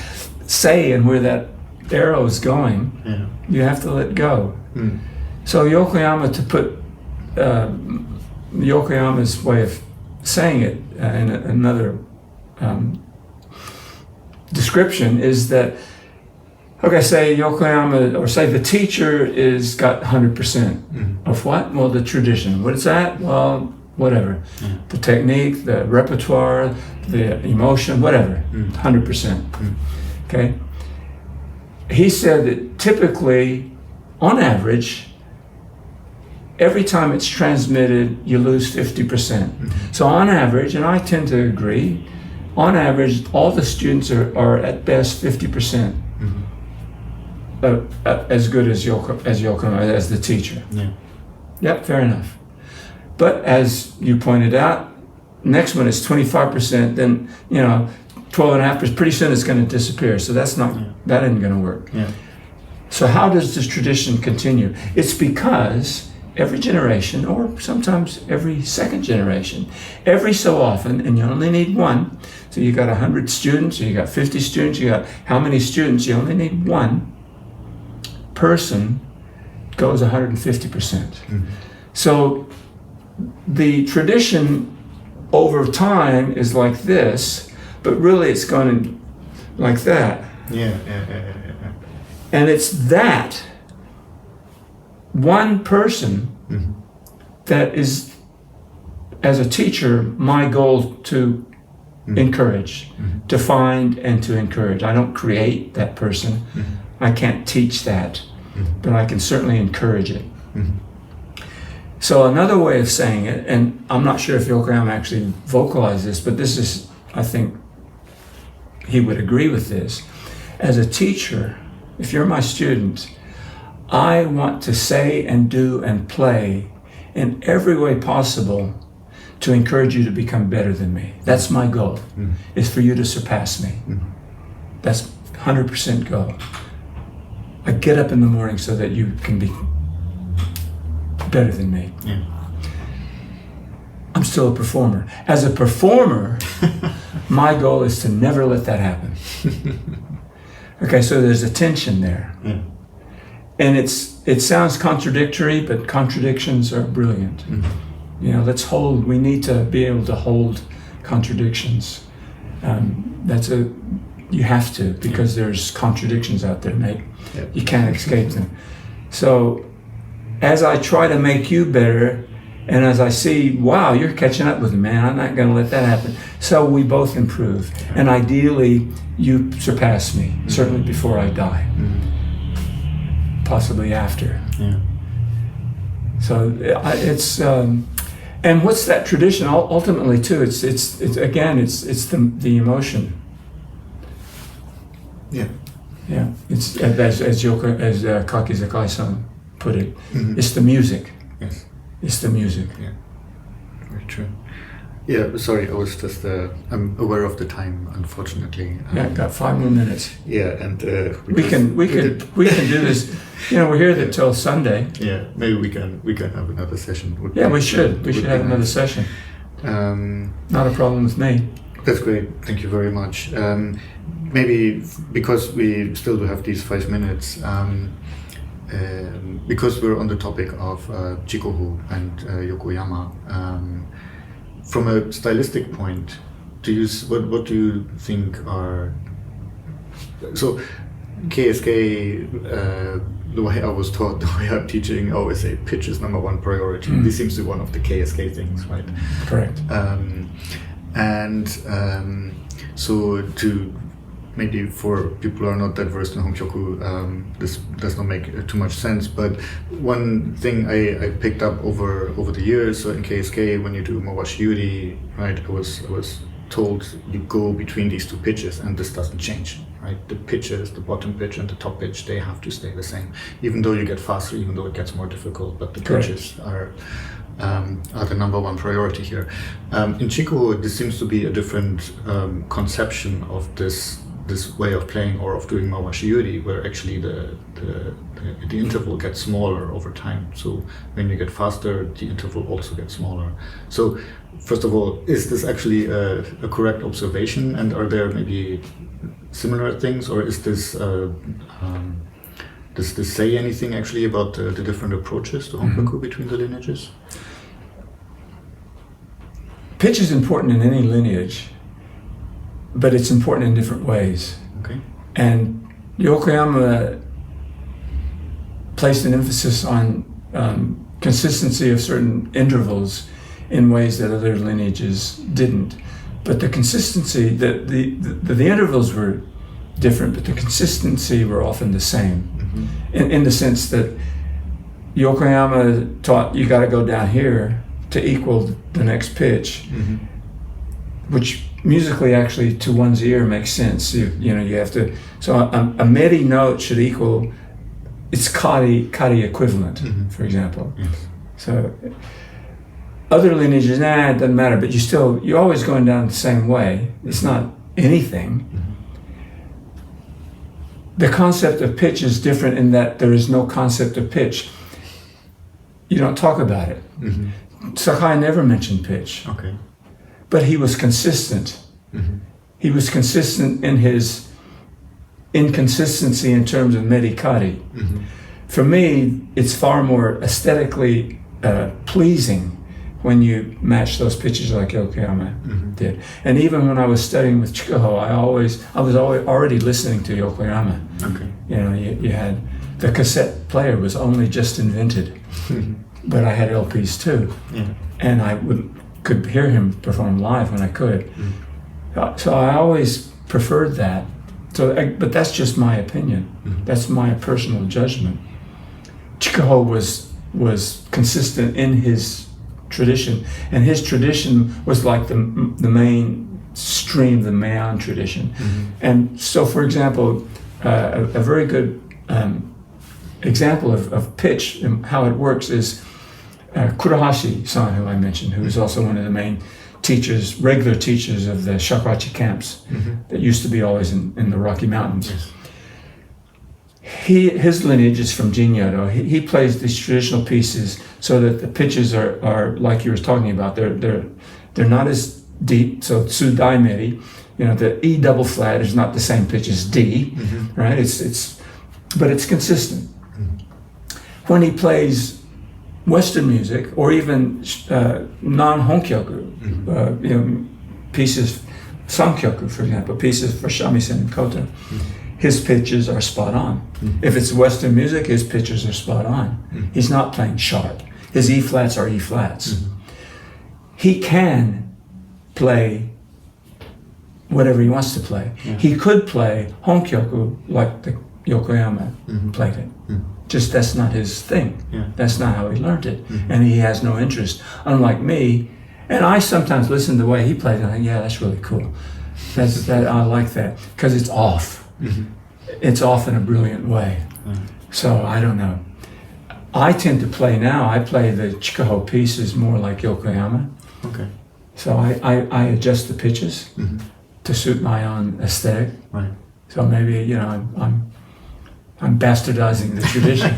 say in where that arrow is going. Yeah. You have to let go. So Yokoyama, to put Yokoyama's way of saying it in another description is that, okay, say Yokoyama, or say the teacher is got 100% of what? Well, the tradition. What is that? Well, whatever. The technique, the repertoire, the emotion, whatever. 100%. Okay? He said that typically, on average, every time it's transmitted, you lose 50%. So on average, and I tend to agree, on average, all the students are at best 50% as good as Yokoyama, as the teacher. Yeah. Yep, fair enough. But as you pointed out, next one is 25%, then 12.5%, pretty soon it's going to disappear. So that isn't going to work. Yeah. So how does this tradition continue? It's because every generation, or sometimes every second generation, every so often, and you only need one, so you got 100 students, or you got 50 students, you got how many students, you only need one person goes 150%. So the tradition over time is like this, but really it's going like that. Yeah. And it's that one person that is, as a teacher, my goal to encourage, to find and to encourage. I don't create that person. I can't teach that, but I can certainly encourage it. So another way of saying it, and I'm not sure if Yokoyama actually vocalized this, but this is, I think he would agree with this. As a teacher, if you're my student, I want to say and do and play in every way possible to encourage you to become better than me. That's my goal, is for you to surpass me. That's 100% goal. I get up in the morning so that you can be better than me. Yeah. I'm still a performer. As a performer, my goal is to never let that happen. Okay, so there's a tension there. Yeah. And it sounds contradictory, but contradictions are brilliant. We need to be able to hold contradictions. You have to, because there's contradictions out there, mate. Yep. You can't escape them. So as I try to make you better, and as I see, wow, you're catching up with me, man, I'm not going to let that happen. So we both improve. And ideally, you surpass me, certainly before I die. Possibly after. Yeah. So it's and what's that tradition? Ultimately, too, it's the emotion. Yeah. Yeah. It's as Kaki Sakai-san put it. It's the music. Yes. It's the music. Yeah. Very true. Yeah, sorry, I was just, I'm aware of the time, unfortunately. Yeah, got 5 more minutes. Yeah, and we can do this. We're here till Sunday. Yeah, maybe we can have another session. We should have another session. Not a problem with me. That's great. Thank you very much. Maybe because we still do have these 5 minutes, because we're on the topic of Chikuho and Yokoyama. From a stylistic point, what do you think are so KSK? The way I was taught, the way I'm teaching, I always say pitch is number one priority. This seems to be one of the KSK things, right? Correct. So to maybe for people who are not that versed in honkyoku, this does not make too much sense. But one thing I picked up over the years, so in KSK, when you do mawashi yuri, right, I was told you go between these two pitches, and this doesn't change. Right? The pitches, the bottom pitch and the top pitch, they have to stay the same, even though you get faster, even though it gets more difficult. But the pitches are the number one priority here. In Chikuho, this seems to be a different conception of this way of playing or of doing mawashi yuri, where actually the interval gets smaller over time. So when you get faster, the interval also gets smaller. So first of all, is this actually a correct observation, and are there maybe similar things, or is this does this say anything actually about the different approaches to honkyoku between the lineages? Pitch is important in any lineage, but it's important in different ways. Okay. And Yokoyama placed an emphasis on consistency of certain intervals in ways that other lineages didn't. But the consistency, the intervals were different, but the consistency were often the same. Mm-hmm. In the sense that Yokoyama taught you got to go down here to equal the next pitch, mm-hmm. which musically actually to one's ear makes sense. You have to, so a medi note should equal its kari equivalent, mm-hmm. for example. Yes. So other lineages, it doesn't matter, but you're always going down the same way. It's not anything. Mm-hmm. The concept of pitch is different in that there is no concept of pitch. You don't talk about it. Mm-hmm. Sakai never mentioned pitch. Okay. But he was consistent. Mm-hmm. He was consistent in his inconsistency in terms of medikari. Mm-hmm. For me, it's far more aesthetically pleasing when you match those pitches like Yokoyama mm-hmm. did. And even when I was studying with Chikuho, I was already listening to Yokoyama. Okay. You had, the cassette player was only just invented, mm-hmm. but I had LPs too. Yeah. And I could hear him perform live when I could. Mm-hmm. So I always preferred that. But that's just my opinion. Mm-hmm. That's my personal judgment. Chikuho was consistent in his tradition, and his tradition was like the main stream, the Mayan tradition. Mm-hmm. And so, for example, a very good example of pitch and how it works is Kurohashi-san, who I mentioned, who is also one of the main teachers, regular teachers of the shakuhachi camps mm-hmm. that used to be always in the Rocky Mountains. Yes. His lineage is from Jinyodo. He plays these traditional pieces so that the pitches are like you were talking about. They're not as deep. So tsu dai meri, the E double flat is not the same pitch as D, mm-hmm. right? But it's consistent. Mm-hmm. When he plays Western music or even non-honkyoku, mm-hmm. Pieces, sankyoku, for example, pieces for shamisen and koto. Mm-hmm. His pitches are spot on. Mm-hmm. If it's Western music, his pitches are spot on. Mm-hmm. He's not playing sharp. His E flats are E flats. Mm-hmm. He can play whatever he wants to play. Yeah. He could play honkyoku like the Yokoyama mm-hmm. played it. Mm-hmm. Just that's not his thing. Yeah. That's not how he learned it. Mm-hmm. And he has no interest. Unlike me, and I sometimes listen to the way he plays and I think, yeah, that's really cool. I like that because it's off. Mm-hmm. It's off in a brilliant way. Mm-hmm. So I don't know. I tend to play now. I play the Chikuho pieces more like Yokoyama. Okay. So I adjust the pitches mm-hmm. to suit my own aesthetic. Right. So maybe I'm bastardizing the tradition.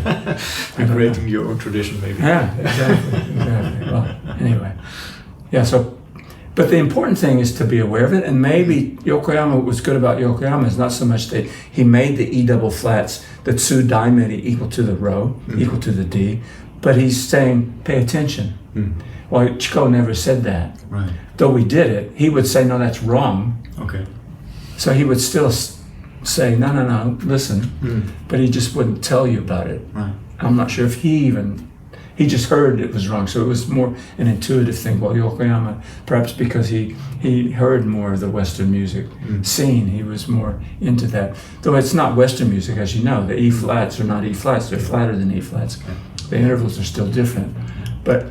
You're creating your own tradition, maybe. Yeah, exactly. Well, anyway, yeah. So. But the important thing is to be aware of it, and maybe Yokoyama, what's good about Yokoyama is not so much that he made the E double flats, the tsu dai meri equal to the rho, mm-hmm. equal to the D, but he's saying, pay attention. Mm-hmm. Well, Chikuho never said that. Right. Though we did it, he would say, no, that's wrong. Okay. So he would still say, no, listen, mm-hmm. but he just wouldn't tell you about it. Right. I'm not sure if he He just heard it was wrong, so it was more an intuitive thing. While Yokoyama, perhaps because he heard more of the Western music scene, he was more into that. Though it's not Western music, as you know, the E flats are not E flats; they're flatter than E flats. The intervals are still different, but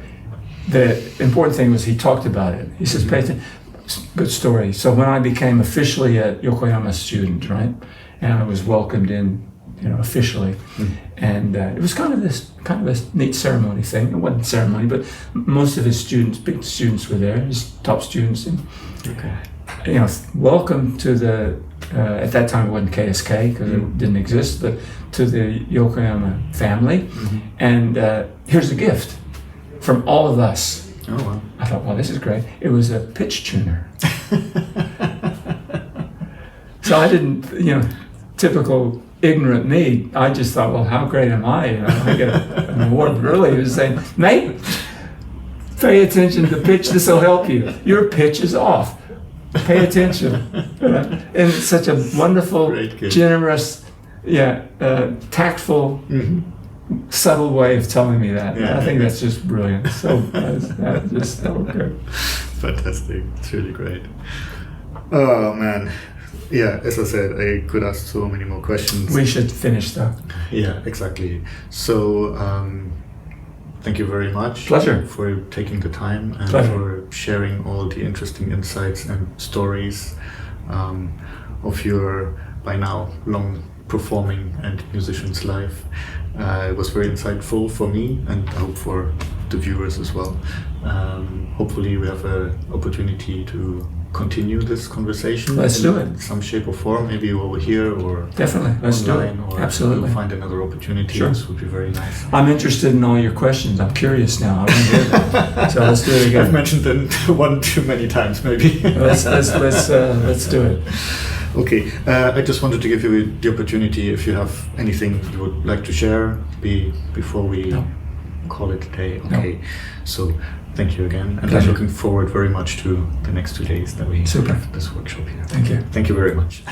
the important thing was he talked about it. He says, "Pay attention." Good story. So when I became officially a Yokoyama student, right, and I was welcomed in, officially, and it was kind of a neat ceremony thing. It wasn't ceremony, but most of his students, big students, were there. His top students, and welcome to the. At that time, it wasn't KSK because it didn't exist, but to the Yokoyama family, and here's a gift from all of us. Oh, wow. I thought, well, this is great. It was a pitch tuner. So I didn't, typical ignorant me, I just thought, well, how great am I? I get an award. But really, he was saying, mate, pay attention to the pitch. This will help you. Your pitch is off. Pay attention. And it's such a wonderful, generous, tactful, subtle way of telling me that. I think that's just brilliant. So that's just so good. Fantastic. It's really great. Oh man. Yeah, as I said, I could ask so many more questions. We should finish though. Yeah, exactly. So thank you very much. Pleasure. For taking the time and for sharing all the interesting insights and stories of your by now long performing and musician's life. It was very insightful for me, and I hope for the viewers as well. Hopefully we have an opportunity to continue this conversation. Let's do it. In some shape or form, maybe over here or definitely. Let's do it. or absolutely. we'll find another opportunity. Sure. This would be very nice. I'm interested in all your questions. I'm curious now. I want to hear them. So let's do it again. I've mentioned them one too many times, maybe. Let's do it. Okay, I just wanted to give you the opportunity if you have anything you would like to share before we call it a day. Okay, so thank you again, and I'm looking forward very much to the next 2 days that we have this workshop here. Thank you. Thank you very much.